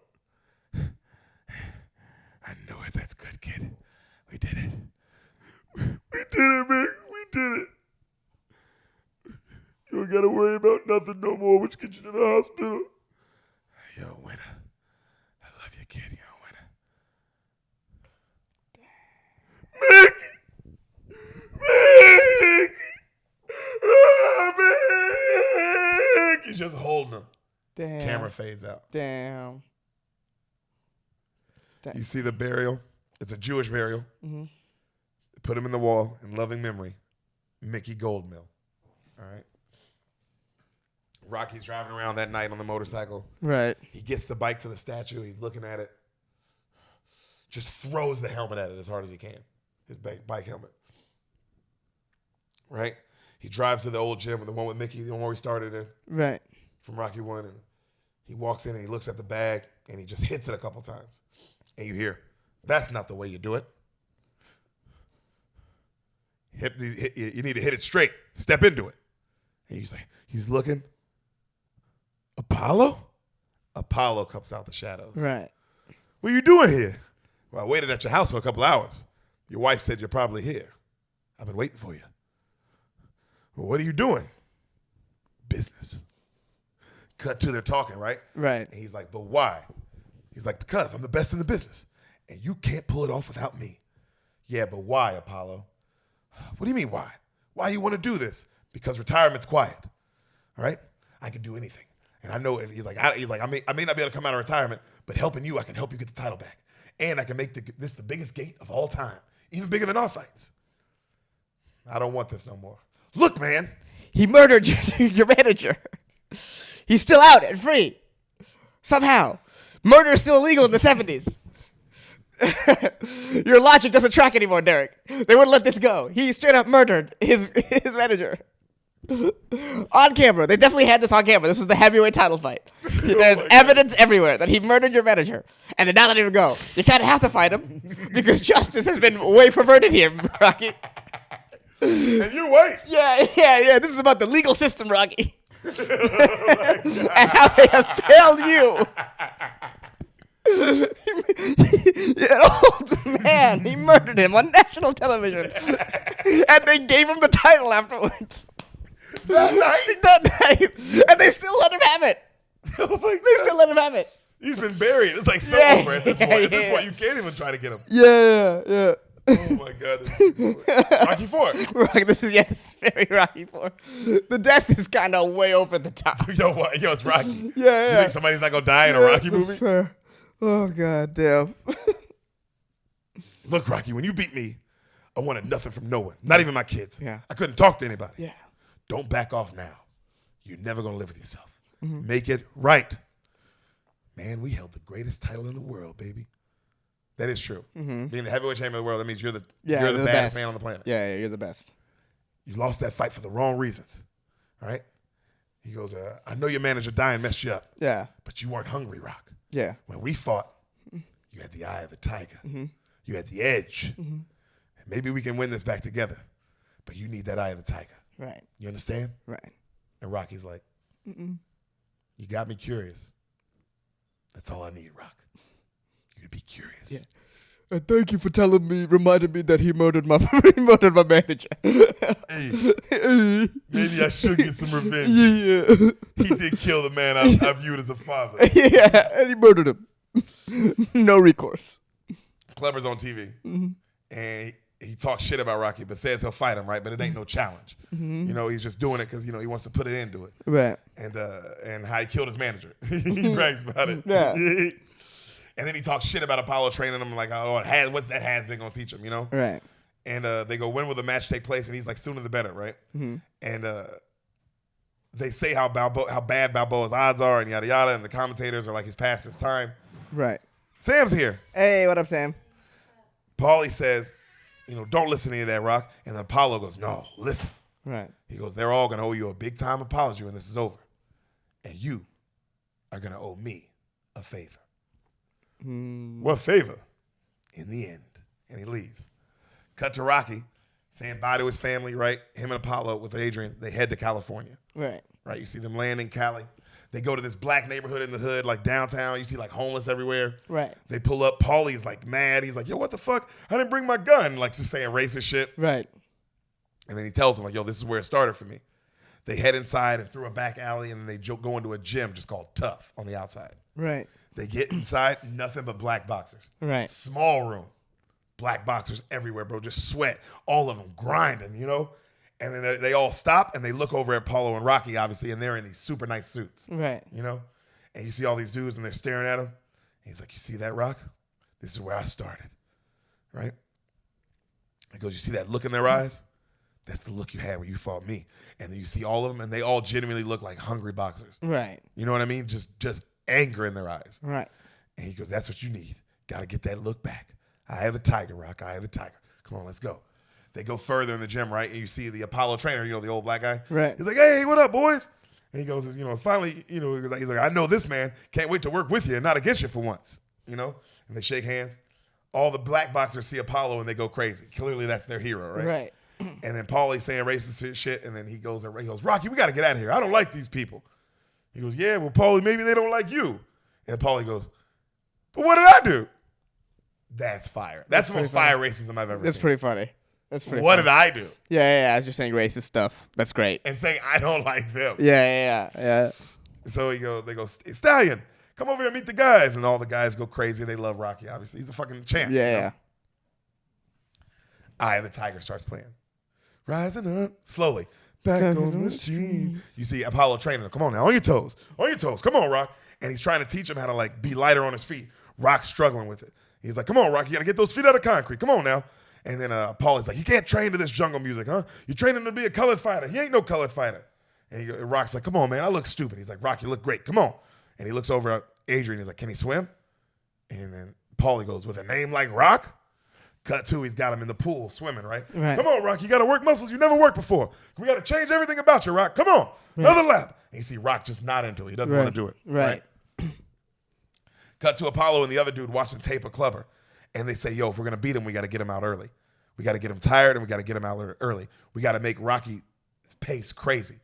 I knew it. That's good, kid. We did it. We did it, Mick. We did it. You don't got to worry about nothing no more, which gets you to the hospital. You're a winner. I love you, kid. You're a winner. Mick! Mick! Ah, Mick! He's just holding him. Damn. Camera fades out. Damn. You see the burial? It's a Jewish burial. Mm-hmm. Put him in the wall in loving memory. Mickey Goldmill. All right. Rocky's driving around that night on the motorcycle. Right. He gets the bike to the statue. He's looking at it. Just throws the helmet at it as hard as he can. His bike helmet. Right? He drives to the old gym, the one with Mickey, the one where we started in. Right. From Rocky 1. And he walks in and he looks at the bag and he just hits it a couple times. And you hear, that's not the way you do it. You need to hit it straight. Step into it. And he's looking. Apollo? Apollo comes out the shadows. Right. What are you doing here? Well, I waited at your house for a couple hours. Your wife said you're probably here. I've been waiting for you. Well, what are you doing? Business. Cut to their talking, right? Right. And he's like, but why? He's like, because I'm the best in the business. And you can't pull it off without me. Yeah, but why, Apollo? What do you mean why? Why you want to do this? Because retirement's quiet. All right? I can do anything. And I know if I may not be able to come out of retirement, but helping you, I can help you get the title back. And I can make this the biggest gate of all time. Even bigger than our fights. I don't want this no more. Look, man. He murdered your manager. He's still out and free. Somehow. Murder is still illegal in the 70s. Your logic doesn't track anymore, Deric. They wouldn't let this go. He straight up murdered his manager. On camera. They definitely had this on camera. This was the heavyweight title fight. There's evidence everywhere that he murdered your manager. And they're not letting him go. You kind of have to fight him because justice has been way perverted here, Rocky. And you're white. Yeah. This is about the legal system, Rocky. And how they have failed you. An old man, he murdered him on national television. And they gave him the title afterwards. That night. And they still let him have it. Oh my God. They still let him have it. He's been buried. It's like so over at this point. At this point, you can't even try to get him. Yeah. Oh my God. Rocky 4. This is very Rocky 4. The death is kind of way over the top. Yo, it's Rocky. Yeah. You think somebody's not going to die in a Rocky movie? Fair. Oh, God damn. Look, Rocky, when you beat me, I wanted nothing from no one. Not even my kids. Yeah. I couldn't talk to anybody. Yeah. Don't back off now. You're never going to live with yourself. Mm-hmm. Make it right. Man, we held the greatest title in the world, baby. That is true. Mm-hmm. Being the heavyweight champion of the world, that means you're the baddest best man on the planet. Yeah, you're the best. You lost that fight for the wrong reasons. All right? He goes, I know your manager dying messed you up. Yeah. But you weren't hungry, Rock. Yeah. When we fought, you had the eye of the tiger. Mm-hmm. You had the edge. Mm-hmm. And maybe we can win this back together. But you need that eye of the tiger. Right. You understand? Right. And Rocky's like, you got me curious. That's all I need, Rock. You to be curious. Yeah. And thank you for reminding me that he murdered my manager. Hey, maybe I should get some revenge. Yeah. He did kill the man I viewed as a father. Yeah, and he murdered him. No recourse. Clever's on TV, and he talks shit about Rocky, but says he'll fight him, right? But it ain't no challenge. You know, he's just doing it because, you know, he wants to put it into it. Right. And how he killed his manager. He brags about it. Yeah. And then he talks shit about Apollo training him, like, oh, what's that has-been going to teach him, you know? Right. And they go, when will the match take place? And he's like, sooner the better, right? And they say how bad Balboa's odds are and yada yada, and the commentators are like, he's past his time. Right. Sam's here. Hey, what up, Sam? Paulie says, you know, don't listen to any of that, Rock. And then Apollo goes, no, listen. Right. He goes, they're all going to owe you a big-time apology when this is over. And you are going to owe me a favor. What favor? In the end. And he leaves. Cut to Rocky saying bye to his family, right? Him and Apollo with Adrian, they head to California. Right. Right? You see them land in Cali. They go to this black neighborhood in the hood, like downtown. You see like homeless everywhere. Right. They pull up. Paulie's like mad. He's like, yo, what the fuck? I didn't bring my gun. Like just saying racist shit. Right. And then he tells them like, yo, this is where it started for me. They head inside and through a back alley, and then they go into a gym just called Tough on the outside. Right. They get inside, nothing but black boxers. Right. Small room. Black boxers everywhere, bro. Just sweat. All of them grinding, you know? And then they all stop, and they look over at Paulo and Rocky, obviously, and they're in these super nice suits. Right. You know? And you see all these dudes, and they're staring at him. And he's like, you see that, Rock? This is where I started. Right? He goes, you see that look in their eyes? That's the look you had when you fought me. And then you see all of them, and they all genuinely look like hungry boxers. Right. You know what I mean? Just anger in their eyes. Right. And he goes, that's what you need. Got to get that look back. I have the tiger, Rock. I have the tiger. Come on, let's go. They go further in the gym, right? And you see the Apollo trainer, you know, the old black guy. Right. He's like, hey, what up, boys? And he goes, you know, finally, you know, he's like, I know this man. Can't wait to work with you and not against you for once. You know? And they shake hands. All the black boxers see Apollo and they go crazy. Clearly, that's their hero, right? Right. And then Paulie's saying racist shit, and then he goes, Rocky, we got to get out of here. I don't like these people. He goes, yeah, well, Paulie, maybe they don't like you. And Paulie goes, but what did I do? That's fire. That's the most fire racism I've ever seen. That's pretty funny. That's pretty What funny. did I do? Yeah, as you're saying racist stuff. That's great. And saying I don't like them. Yeah. So they go, Stallion, come over here and meet the guys. And all the guys go crazy. They love Rocky, obviously. He's a fucking champ. Yeah. You know? Eye of the Tiger starts playing. Rising up slowly. Back on the street. You see Apollo training him. Come on now, on your toes. On your toes. Come on, Rock. And he's trying to teach him how to like be lighter on his feet. Rock's struggling with it. He's like, come on, Rock. You got to get those feet out of concrete. Come on now. And then Paulie's like, you can't train to this jungle music, huh? You're training to be a colored fighter. He ain't no colored fighter. And Rock's like, come on, man. I look stupid. He's like, Rock, you look great. Come on. And he looks over at Adrian. He's like, can he swim? And then Paulie goes, with a name like Rock? Cut to, he's got him in the pool swimming, right? Come on, Rock. You got to work muscles you never worked before. We got to change everything about you, Rock. Come on. Another lap. And you see Rock just not into it. He doesn't want to do it. Right. Cut to Apollo and the other dude watching tape of Clubber. And they say, yo, if we're going to beat him, we got to get him out early. We got to get him tired, and we got to get him out early. We got to make Rocky's pace crazy.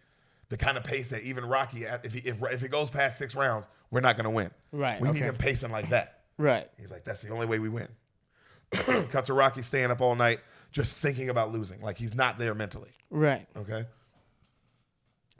The kind of pace that even Rocky, if it goes past 6 rounds, we're not going to win. Right. We need him pacing like that. Right. He's like, that's the only way we win. Cut to Rocky staying up all night, just thinking about losing. Like he's not there mentally. Right. Okay.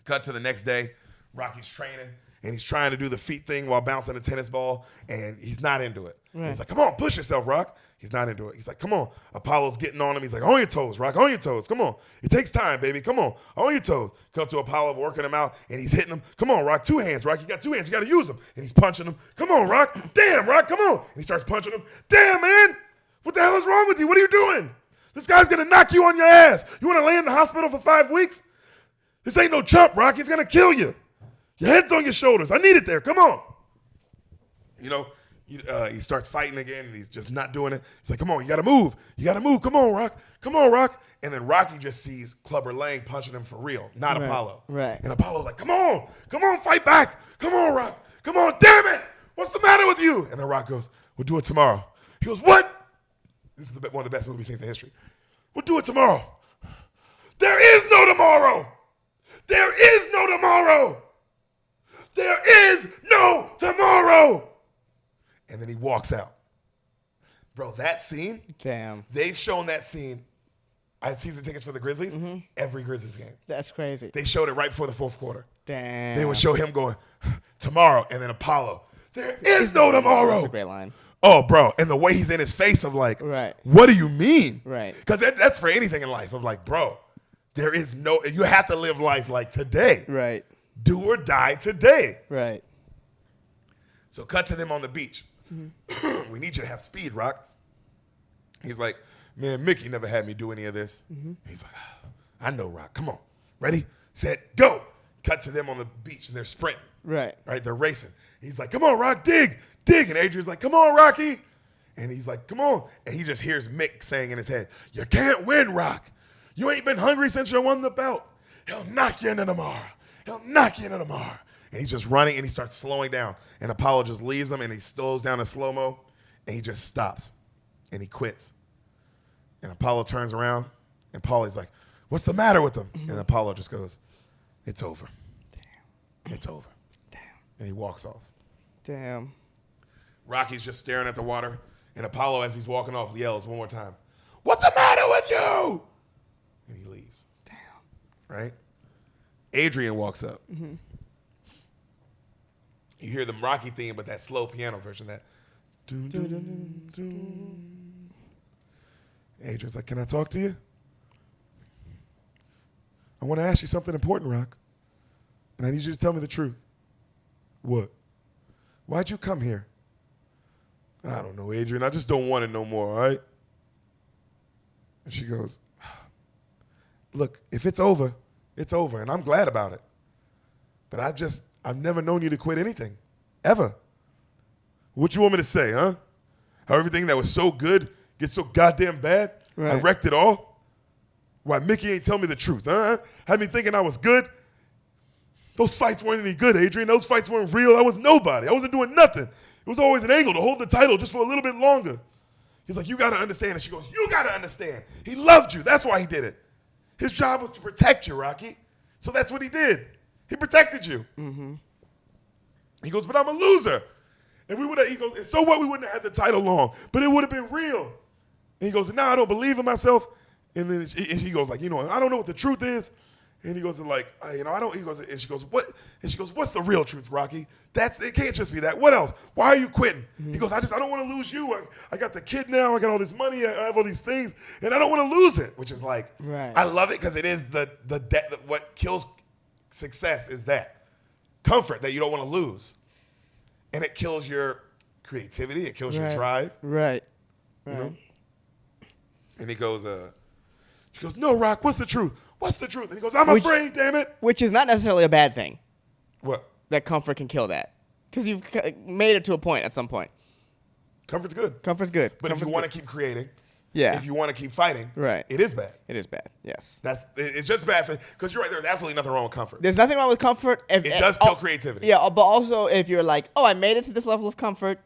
Cut to the next day. Rocky's training, and he's trying to do the feet thing while bouncing a tennis ball, and he's not into it. Right. He's like, come on, push yourself, Rock. He's not into it. He's like, come on. Apollo's getting on him. He's like, on your toes, Rock. On your toes. Come on. It takes time, baby. Come on. On your toes. Cut to Apollo working him out, and he's hitting him. Come on, Rock. 2 hands, Rock. You got 2 hands. You got to use them. And he's punching him. Come on, Rock. Damn, Rock. Come on. And he starts punching him. Damn, man. What the hell is wrong with you? What are you doing? This guy's going to knock you on your ass. You want to lay in the hospital for 5 weeks? This ain't no chump, Rock. He's going to kill you. Your head's on your shoulders. I need it there. Come on. You know, he starts fighting again, and he's just not doing it. He's like, come on, you got to move. You got to move. Come on, Rock. Come on, Rock. And then Rocky just sees Clubber Lang punching him for real, not Apollo. Right. And Apollo's like, come on. Come on, fight back. Come on, Rock. Come on. Damn it. What's the matter with you? And then Rock goes, we'll do it tomorrow. He goes, what? This is one of the best movie scenes in history. We'll do it tomorrow. There is no tomorrow. There is no tomorrow. There is no tomorrow. And then he walks out. Bro, that scene, Damn. they've shown that scene. I had season tickets for the Grizzlies. Mm-hmm. Every Grizzlies game. That's crazy. They showed it right before the fourth quarter. Damn. They would show him going, tomorrow, and then Apollo. There is no tomorrow. That's a great line. Oh, bro. And the way he's in his face of like, Right. what do you mean? Right. Because that's for anything in life of like, bro, there is no, you have to live life like today. Right. Do or die today. Right. So cut to them on the beach. Mm-hmm. We need you to have speed, Rock. He's like, man, Mickey never had me do any of this. Mm-hmm. He's like, I know, Rock. Come on. Ready, set, go. Cut to them on the beach, and they're sprinting. Right. Right? They're racing. He's like, come on, Rock, dig, dig. And Adrian's like, come on, Rocky. And he's like, come on. And he just hears Mick saying in his head, you can't win, Rock. You ain't been hungry since you won the belt. He'll knock you into tomorrow. He'll knock you into tomorrow. And he's just running, and he starts slowing down. And Apollo just leaves him, and he slows down in slow-mo, and he just stops, and he quits. And Apollo turns around, and Paulie's like, what's the matter with him? And Apollo just goes, it's over. Damn. It's over. Damn. And he walks off. Damn. Rocky's just staring at the water, and Apollo, as he's walking off, yells one more time, what's the matter with you? And he leaves. Damn. Right? Adrian walks up. Mm-hmm. You hear the Rocky theme, but that slow piano version, that. Dun, dun, dun, dun. Adrian's like, can I talk to you? I want to ask you something important, Rock. And I need you to tell me the truth. What? Why'd you come here? I don't know, Adrian. I just don't want it no more, all right? And she goes, look, if it's over, it's over. And I'm glad about it. But I've never known you to quit anything, ever. What you want me to say, huh? How everything that was so good gets so goddamn bad? Right. I wrecked it all? Why Mickey ain't tell me the truth, huh? Had me thinking I was good? Those fights weren't any good, Adrian. Those fights weren't real. I was nobody. I wasn't doing nothing. It was always an angle to hold the title just for a little bit longer. He's like, you got to understand. And she goes, you got to understand. He loved you. That's why he did it. His job was to protect you, Rocky. So that's what he did. He protected you. Mm-hmm. He goes, but I'm a loser. And he goes, and so what? We wouldn't have had the title long, but it would have been real. And he goes, now I don't believe in myself. And then he goes like, I don't know what the truth is. And he goes like, I don't. He goes, and she goes, what? And she goes, what's the real truth, Rocky? It can't just be that. What else? Why are you quitting? Mm-hmm. He goes, I don't want to lose you. I got the kid now. I got all this money. I have all these things, and I don't want to lose it. Which is like, right. I love it because it is what kills success is that comfort that you don't want to lose, and it kills your creativity. It kills your drive. Right. You know? And he goes, she goes, no, Rock. What's the truth? What's the truth? And he goes, I'm afraid, damn it. Which is not necessarily a bad thing. What? That comfort can kill that. Because you've made it to a point at some point. Comfort's good. Comfort's good. But if you want to keep creating, if you want to keep fighting, it is bad. It is bad, yes. It's just bad because you're right, there's absolutely nothing wrong with comfort. There's nothing wrong with comfort. It does kill creativity. Yeah, but also if you're like, I made it to this level of comfort,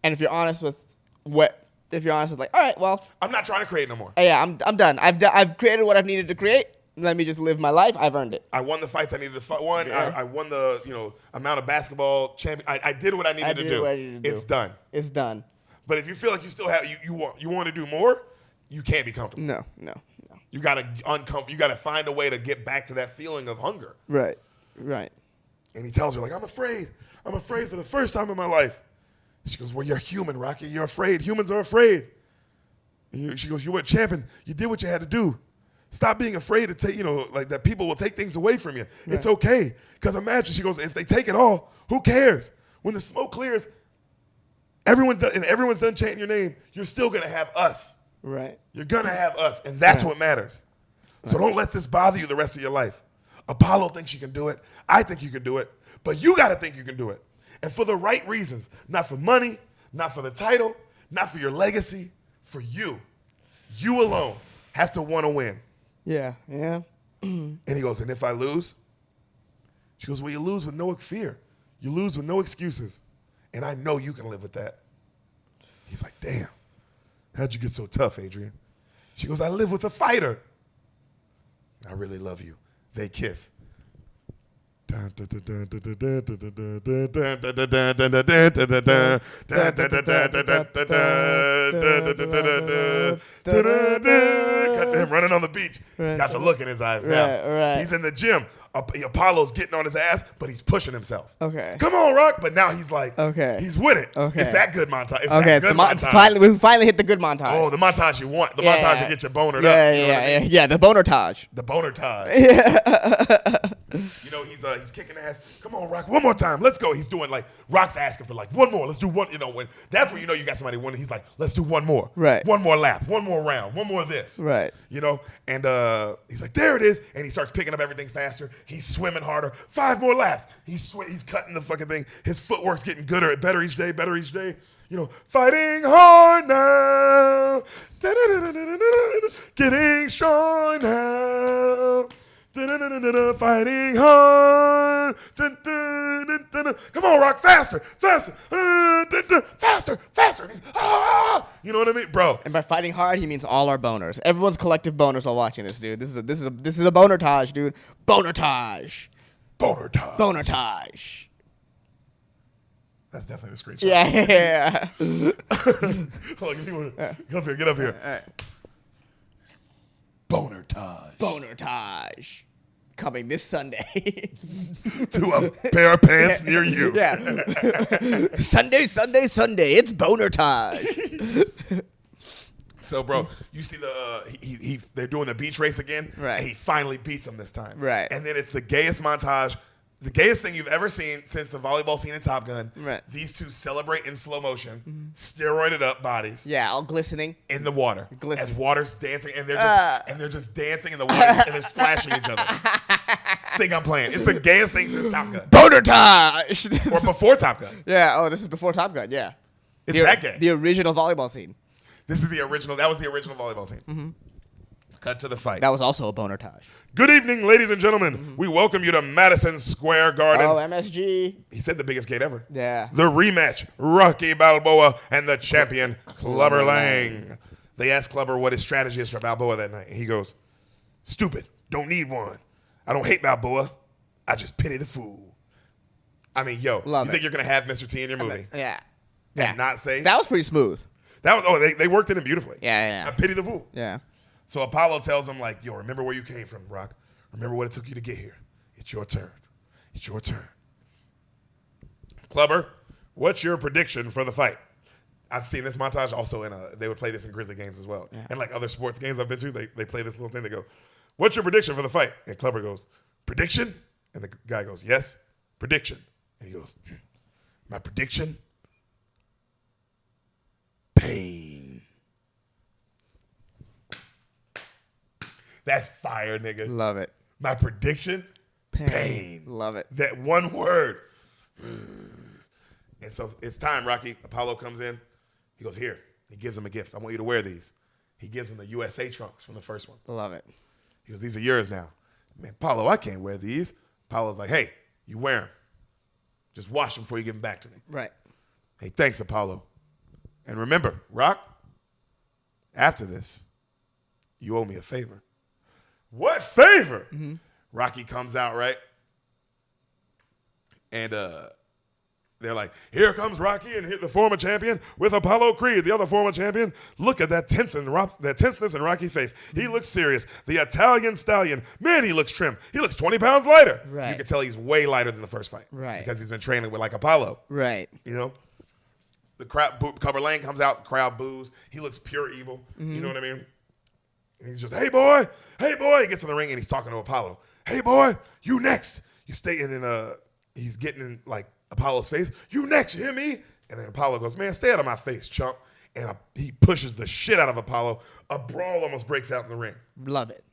and if you're honest with like, all right, well, I'm not trying to create no more. Yeah, I'm done. I've created what I've needed to create. Let me just live my life. I've earned it. I won the fights I needed to fight. I won the amount of basketball champion. I did what I needed to do. It's done. It's done. But if you feel like you still have you want to do more, you can't be comfortable. No. You gotta You gotta find a way to get back to that feeling of hunger. Right. And he tells her like, I'm afraid for the first time in my life. She goes, well, you're human, Rocky. You're afraid. Humans are afraid. And she goes, you were a champion. You did what you had to do. Stop being afraid to take, like that people will take things away from you. Right. It's okay. Because imagine, she goes, if they take it all, who cares? When the smoke clears, everyone's done chanting your name, you're still going to have us. Right. You're going to have us. And that's what matters. So don't let this bother you the rest of your life. Apollo thinks you can do it. I think you can do it. But you got to think you can do it. And for the right reasons. Not for money, not for the title, not for your legacy, for you. You alone have to want to win. Yeah. And he goes, and if I lose? She goes, well, you lose with no fear. You lose with no excuses. And I know you can live with that. He's like, damn. How'd you get so tough, Adrian? She goes, I live with a fighter. I really love you. They kiss. to him running on the beach. Got the look in his eyes now. Right. He's in the gym. Apollo's getting on his ass, but he's pushing himself. Okay. Come on, Rock. But now he's like, Okay. he's with it. Okay. It's that good montage. It's Okay, that good montage. we finally hit the good montage. Oh, the montage you want. The Yeah. montage to get you bonered up. Yeah, You know what I mean? yeah, the boner-tage. The boner-tage. You know, he's kicking ass. Come on, Rock, one more time. Let's go. He's doing like, Rock's asking for like one more. Let's do one. You know, when that's where you know you got somebody winning. He's like, let's do one more. Right. One more lap. One more round. One more of this. Right. You know, and he's like, there it is. And he starts picking up everything faster. He's swimming harder. 5 more laps. He's cutting the fucking thing. His footwork's getting better each day. You know, fighting hard now. Getting strong now. Fighting hard. Come on, Rock, faster. Faster. You know what I mean, bro? And by fighting hard, he means all our boners. Everyone's collective boners while watching this, dude. This is a boner-tage, dude. Boner-tage. Boner-tage. That's definitely the screenshot. Yeah. Hold on, get up here. All right. Boner-tage. Boner-tage. Coming this Sunday. To a pair of pants near you. Yeah. Sunday. It's boner-tage. So, bro, you see they're doing the beach race again. Right. And he finally beats him this time. Right. And then it's the gayest montage, the gayest thing you've ever seen since the volleyball scene in Top Gun. Right. These two celebrate in slow motion, steroided up bodies. Yeah, all glistening. In the water. Glistening. As water's dancing, and they're just dancing in the water, and they're splashing each other. Think I'm playing. It's the gayest thing since Top Gun. Boner-tage. Or before Top Gun. Yeah. Oh, this is before Top Gun. Yeah. It's that gay. The original volleyball scene. This is the original. That was the original volleyball scene. Mm-hmm. Cut to the fight. That was also a boner-tage. Good evening, ladies and gentlemen. We welcome you to Madison Square Garden. Oh, MSG. He said the biggest gate ever. Yeah. The rematch, Rocky Balboa and the champion, Clubber Lang. They asked Clubber what his strategy is for Balboa that night. He goes, stupid, don't need one. I don't hate Balboa. I just pity the fool. I mean, yo, Love you it. think you're going to have Mr. T in your movie? Yeah. And not say? That was pretty smooth. They worked it in beautifully. Yeah. I pity the fool. Yeah. So Apollo tells him, like, yo, remember where you came from, Rock. Remember what it took you to get here. It's your turn. It's your turn. Clubber, what's your prediction for the fight? I've seen this montage also they would play this in Grizzly games as well. Yeah. And like other sports games I've been to, they play this little thing. They go, what's your prediction for the fight? And Clubber goes, prediction? And the guy goes, yes, prediction. And he goes, my prediction? Pain. That's fire, nigga. Love it. My prediction? Pain. Love it. That one word. And so it's time, Rocky. Apollo comes in. He goes, here. He gives him a gift. I want you to wear these. He gives him the USA trunks from the first one. Love it. He goes, these are yours now. Man, Apollo, I can't wear these. Apollo's like, hey, you wear them. Just wash them before you give them back to me. Right. Hey, thanks, Apollo. And remember, Rock, after this, you owe me a favor. What favor? Mm-hmm. Rocky comes out, right? And they're like, here comes Rocky and the former champion with Apollo Creed, the other former champion. Look at that tenseness in Rocky's face. He looks serious. The Italian stallion, man, he looks trim. He looks 20 pounds lighter. Right. You can tell he's way lighter than the first fight. Right. Because he's been training with like Apollo. Right. You know? The crowd, Clubber Lang comes out, the crowd boos. He looks pure evil. Mm-hmm. You know what I mean? And he's just, hey, boy. He gets in the ring and he's talking to Apollo. Hey, boy, you next. You stay in, and he's getting in, like, Apollo's face. You next, you hear me? And then Apollo goes, man, stay out of my face, chump. And he pushes the shit out of Apollo. A brawl almost breaks out in the ring. Love it.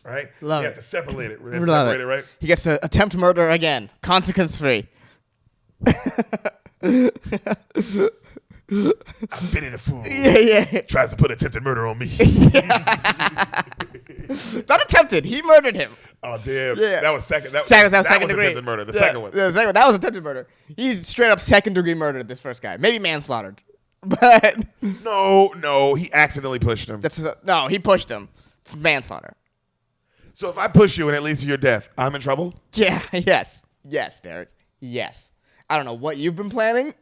Right? Love you it. have to separate it. Love it. Right? He gets to attempt murder again. Consequence-free. I pity the fool. Yeah. Tries to put attempted murder on me. Not attempted. He murdered him. Oh, damn. Yeah. That was second. That was second degree. attempted murder. The second one. That was attempted murder. He's straight up second degree murdered this first guy. Maybe manslaughtered. But No. He accidentally pushed him. no, he pushed him. It's manslaughter. So if I push you and it leads to your death, I'm in trouble? Yeah, yes. Yes, Deric. Yes. I don't know what you've been planning.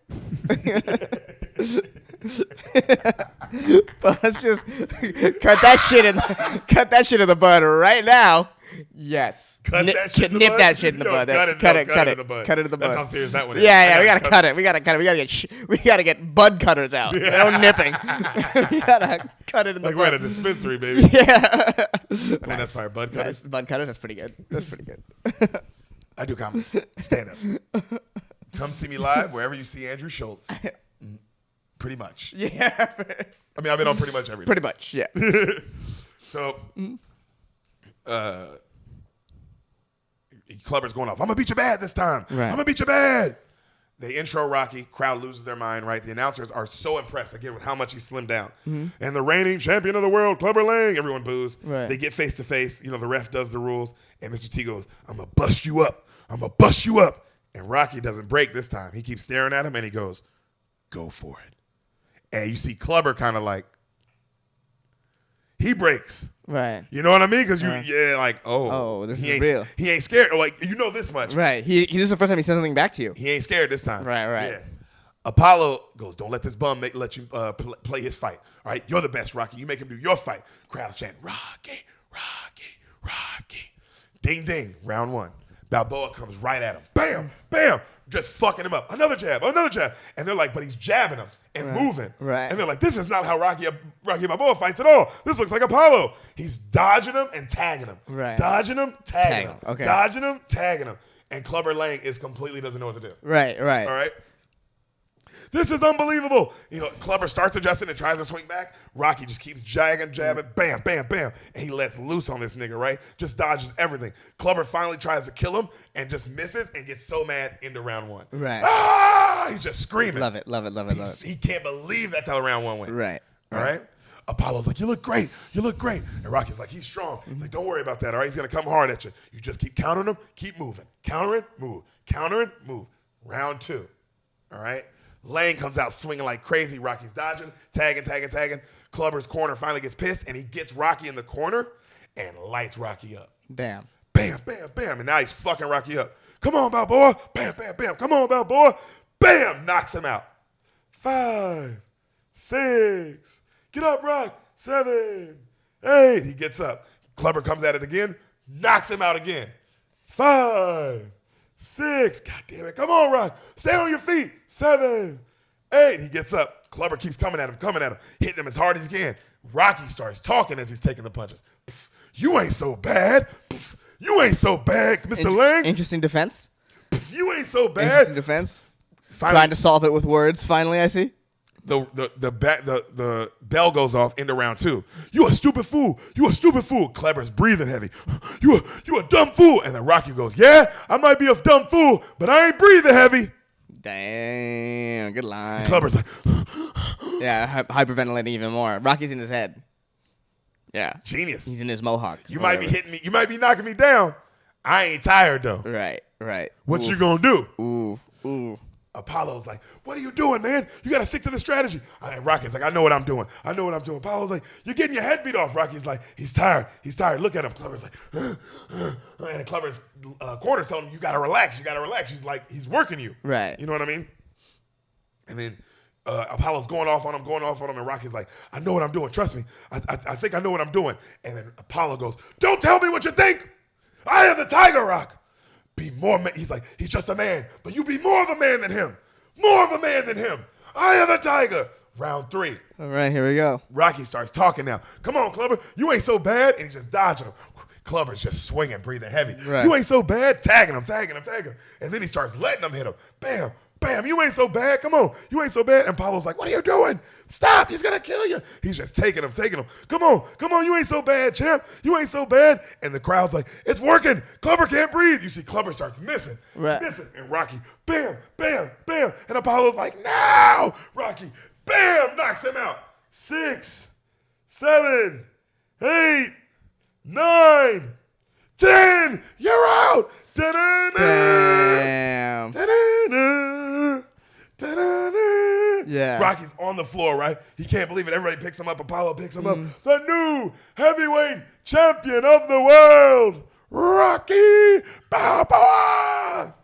But let's just cut that shit in the bud right now. Yes. Cut that shit in the nip bud? that shit in the Yo, bud. cut it in the bud. Cut it in the bud. That's how serious that one is. Yeah, we gotta cut it. We gotta get bud cutters out. No nipping. We gotta cut it in the Like bud. we're at a dispensary, baby. Yeah. When that's fire, bud cutters. Nice. Bud cutters. That's pretty good. I do comedy. Stand up. Come see me live wherever you see Andrew Schultz. Pretty much. Yeah. I mean, I've been on pretty much every day. Pretty much. Yeah. So, Clubber's going off. I'm gonna beat you bad this time. Right. I'm gonna beat you bad. They intro Rocky. Crowd loses their mind. Right. The announcers are so impressed again with how much he slimmed down. And the reigning champion of the world, Clubber Lang. Everyone boos. Right. They get face to face. You know, the ref does the rules, and Mr. T goes, "I'm gonna bust you up. I'm gonna bust you up." And Rocky doesn't break this time. He keeps staring at him, and he goes, "Go for it." And you see Clubber kind of like, he breaks. Right. You know what I mean? Because this he is ain't, real. He ain't scared. Like, you know this much. Right. This is the first time he says something back to you. He ain't scared this time. Right. Yeah. Apollo goes, "Don't let this bum let you play his fight. All right, you're the best, Rocky. You make him do your fight." Crowds chant, "Rocky, Rocky, Rocky." Ding, ding. Round one. Balboa comes right at him. Bam, bam. Just fucking him up. Another jab. And they're like, but he's jabbing him and moving. Right. And they're like, this is not how Rocky Balboa fights at all. This looks like Apollo. He's dodging him and tagging him. Right. Dodging him, tagging him. Okay. Dodging him, tagging him. And Clubber Lang completely doesn't know what to do. Right. All right? This is unbelievable. You know, Clubber starts adjusting and tries to swing back. Rocky just keeps jabbing, bam, bam, bam. And he lets loose on this nigga, right? Just dodges everything. Clubber finally tries to kill him and just misses and gets so mad into round one. Right. Ah! He's just screaming. Love it. He can't believe that's how the round one went. Right. All right? Apollo's like, you look great. And Rocky's like, he's strong. He's like, don't worry about that, all right? He's going to come hard at you. You just keep countering him, keep moving. Countering, move. Countering, move. Round two, all right? Lang comes out swinging like crazy. Rocky's dodging, tagging. Clubber's corner finally gets pissed, and he gets Rocky in the corner and lights Rocky up. Damn. Bam, bam, bam. And now he's fucking Rocky up. Come on, Balboa. Bam, bam, bam. Come on, Balboa. Bam, knocks him out. 5, 6. Get up, Rock. 7, 8. He gets up. Clubber comes at it again, knocks him out again. 5, 6. God damn it. Come on, Rock. Stay on your feet. 7, 8. He gets up. Clubber keeps coming at him, hitting him as hard as he can. Rocky starts talking as he's taking the punches. You ain't so bad. You ain't so bad, Mr. Lang. Interesting defense. You ain't so bad. Interesting defense. Finally, Trying to solve it with words. Finally, I see. The bell goes off into round two. You a stupid fool. You a stupid fool. Clever's breathing heavy. You a dumb fool. And then Rocky goes, yeah, I might be a dumb fool, but I ain't breathing heavy. Damn, good line. And Clever's like, yeah, hyperventilating even more. Rocky's in his head. Yeah. Genius. He's in his mohawk. You might be hitting me. You might be knocking me down. I ain't tired though. Right. What you gonna do? Ooh. Apollo's like, what are you doing, man? You got to stick to the strategy. And Rocky's like, I know what I'm doing. Apollo's like, you're getting your head beat off. Rocky's like, he's tired. Look at him. Clever's like, and Clever's corner's telling him, you got to relax. He's like, he's working you. Right. You know what I mean? And then Apollo's going off on him, and Rocky's like, I know what I'm doing. Trust me. I think I know what I'm doing. And then Apollo goes, don't tell me what you think. I am the Tiger, Rock. Be more man. He's like, he's just a man, but you be more of a man than him. I am the Tiger. Round 3. All right, here we go. Rocky starts talking now. Come on, Clubber. You ain't so bad. And he's just dodging him. Clubber's just swinging, breathing heavy. Right. You ain't so bad. Tagging him. And then he starts letting him hit him. Bam. Bam, you ain't so bad. Come on. You ain't so bad. And Pablo's like, what are you doing? Stop. He's going to kill you. He's just taking him. Come on. You ain't so bad, champ. You ain't so bad. And the crowd's like, it's working. Clubber can't breathe. You see Clubber starts missing. Right. And Rocky, bam, bam, bam. And Apollo's like, no. Rocky, bam, knocks him out. 6, 7, 8, 9, 10. You're out. Damn. Yeah. Rocky's on the floor, right? He can't believe it. Everybody picks him up. Apollo picks him up. The new heavyweight champion of the world, Rocky Balboa.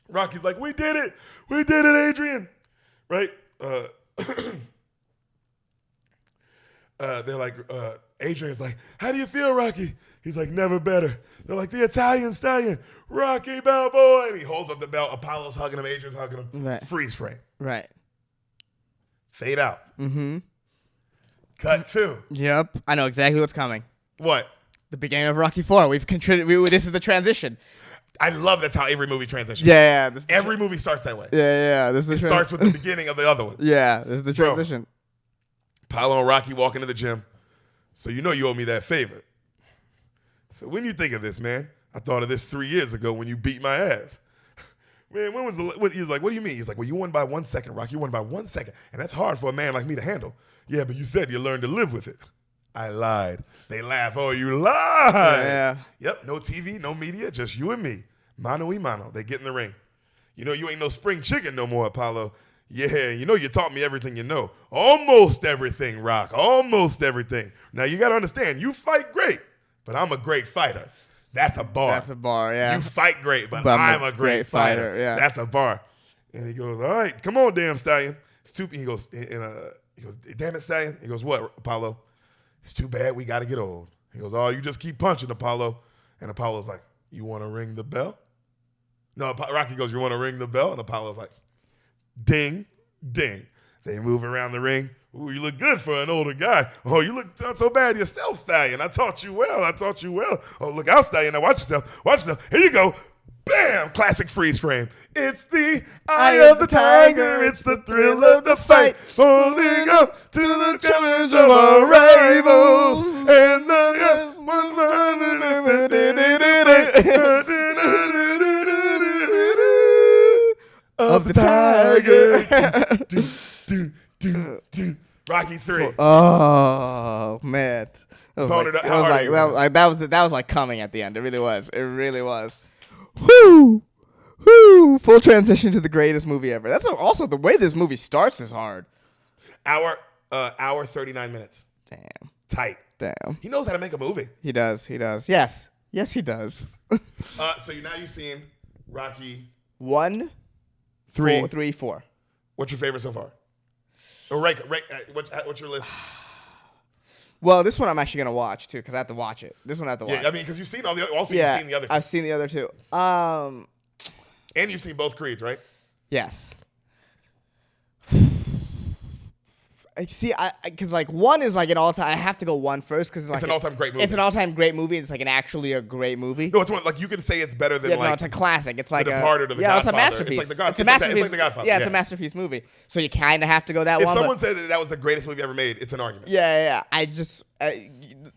Rocky's like, we did it, Adrian, right? They're like, Adrian's like, how do you feel, Rocky? He's like, never better. They're like, the Italian stallion, Rocky Balboa. And he holds up the belt. Apollo's hugging him. Adrian's hugging him. Right. Freeze frame. Right. Fade out. Mm-hmm. Cut 2. Yep. I know exactly what's coming. What? The beginning of Rocky 4. We've contributed. This is the transition. I love that's how every movie transitions. Yeah. Every movie starts that way. Yeah. This is It starts with the beginning of the other one. Yeah. This is the transition. Apollo and Rocky walk into the gym. So you know you owe me that favor. So when you think of this, man, I thought of this 3 years ago when you beat my ass. Man, when was he's like, what do you mean? He's like, well, you won by 1 second, Rocky. You won by 1 second. And that's hard for a man like me to handle. Yeah, but you said you learned to live with it. I lied. They laugh. Oh, you lied. Yeah. Yep, no TV, no media, just you and me. Mano y mano. They get in the ring. You know you ain't no spring chicken no more, Apollo. Yeah, you know you taught me everything you know. Almost everything, Rock. Almost everything. Now you got to understand, you fight great, but I'm a great fighter. That's a bar. That's a bar, yeah. You fight great, but I'm a great fighter. Yeah. That's a bar. And he goes, all right, come on, damn stallion. It's too. He goes, damn it, stallion. He goes, what, Apollo? It's too bad we got to get old. He goes, oh, you just keep punching, Apollo. And Apollo's like, you want to ring the bell? No, Rocky goes, you want to ring the bell? And Apollo's like, ding, ding. They move around the ring. Ooh, you look good for an older guy. Oh, you look not so bad yourself, Stallion. I taught you well. Oh, look out, Stallion. Now watch yourself. Here you go. Bam! Classic freeze frame. It's the eye of the tiger. It's the thrill of the fight. Holding up to the challenge of our rivals. And the of the tiger. Rocky 3. Oh man, that was like coming at the end. It really was. Whoo, full transition to the greatest movie ever. That's also the way this movie starts is hard. Hour 39 minutes. Damn. Tight. Damn. He knows how to make a movie. He does. Yes, he does. So now you've seen Rocky 1, 3, 3, 4. What's your favorite so far? Or what's your list? Well, this one I'm actually gonna watch too because I have to watch it. This one I have to watch. Yeah, I mean, because you've seen all the other. Also, yeah, you've seen the other two. I've seen the other two. And you've seen both Creeds, right? Yes. I see. Because like 1 is like an all-time. I have to go 1 first because it's an all-time great movie. It's an all-time great movie. It's like actually a great movie. No, it's one like you can say it's better than no, it's a classic. It's like The Departed or The Godfather. It's a masterpiece. It's like it's a masterpiece. It's like The Godfather. Yeah, it's a masterpiece movie. So you kind of have to go that if one. If someone said that was the greatest movie ever made, it's an argument. Yeah.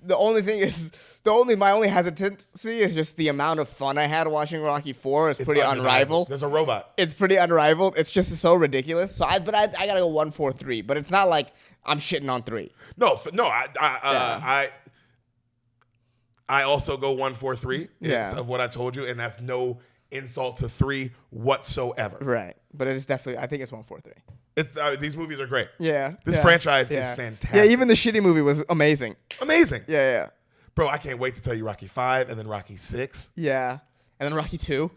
The only thing is, my only hesitancy is just the amount of fun I had watching Rocky 4 is pretty unrivaled. There's a robot. It's pretty unrivaled. It's just so ridiculous. So I gotta go 1, 4, 3. But it's not like I'm shitting on 3. No. I also go 1, 4, 3. Yeah. Of what I told you, and that's no insult to 3 whatsoever. Right. But it is definitely. I think it's 1, 4, 3. These movies are great. Yeah. This franchise is fantastic. Yeah. Even the shitty movie was amazing. Amazing. Yeah. Bro, I can't wait to tell you Rocky 5 and then Rocky 6. Yeah. And then Rocky 2.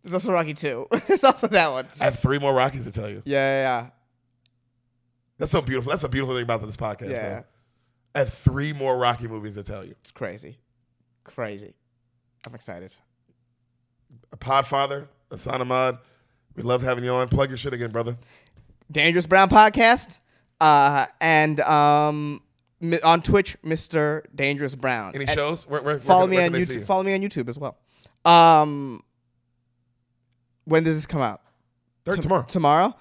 There's also Rocky 2. There's also that one. I have 3 more Rockies to tell you. Yeah. That's so beautiful. That's a beautiful thing about this podcast, bro. I have 3 more Rocky movies to tell you. It's crazy. I'm excited. Podfather, Ehsan Ahmad, we love having you on. Plug your shit again, brother. Dangerous Brown Podcast. And on Twitch, Mr. Dangerous Brown. Any shows? Follow me on YouTube. Follow me on YouTube as well. When does this come out? Tomorrow. Tomorrow?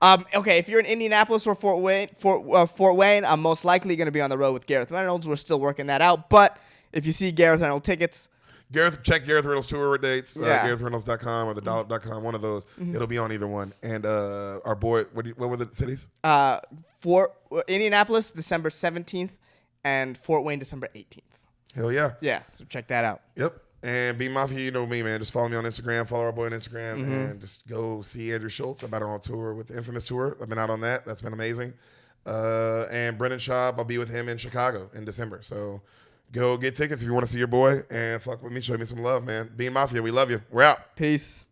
Okay, if you're in Indianapolis or Fort Wayne, I'm most likely going to be on the road with Gareth Reynolds. We're still working that out. But if you see Gareth Reynolds tickets, check Gareth Reynolds tour dates, GarethReynolds.com or thedollop.com, one of those. Mm-hmm. It'll be on either one. And our boy, what were the cities? Indianapolis, December 17th, and Fort Wayne, December 18th. Hell yeah. Yeah, so check that out. Yep. And be Mafia, you know me, man. Just follow me on Instagram, follow our boy on Instagram, and just go see Andrew Schultz. I'm out on tour with the Infamous Tour. I've been out on that. That's been amazing. And Brendan Schaub, I'll be with him in Chicago in December. So Go get tickets if you want to see your boy and fuck with me. Show me some love, man. Bean Mafia, we love you. We're out. Peace.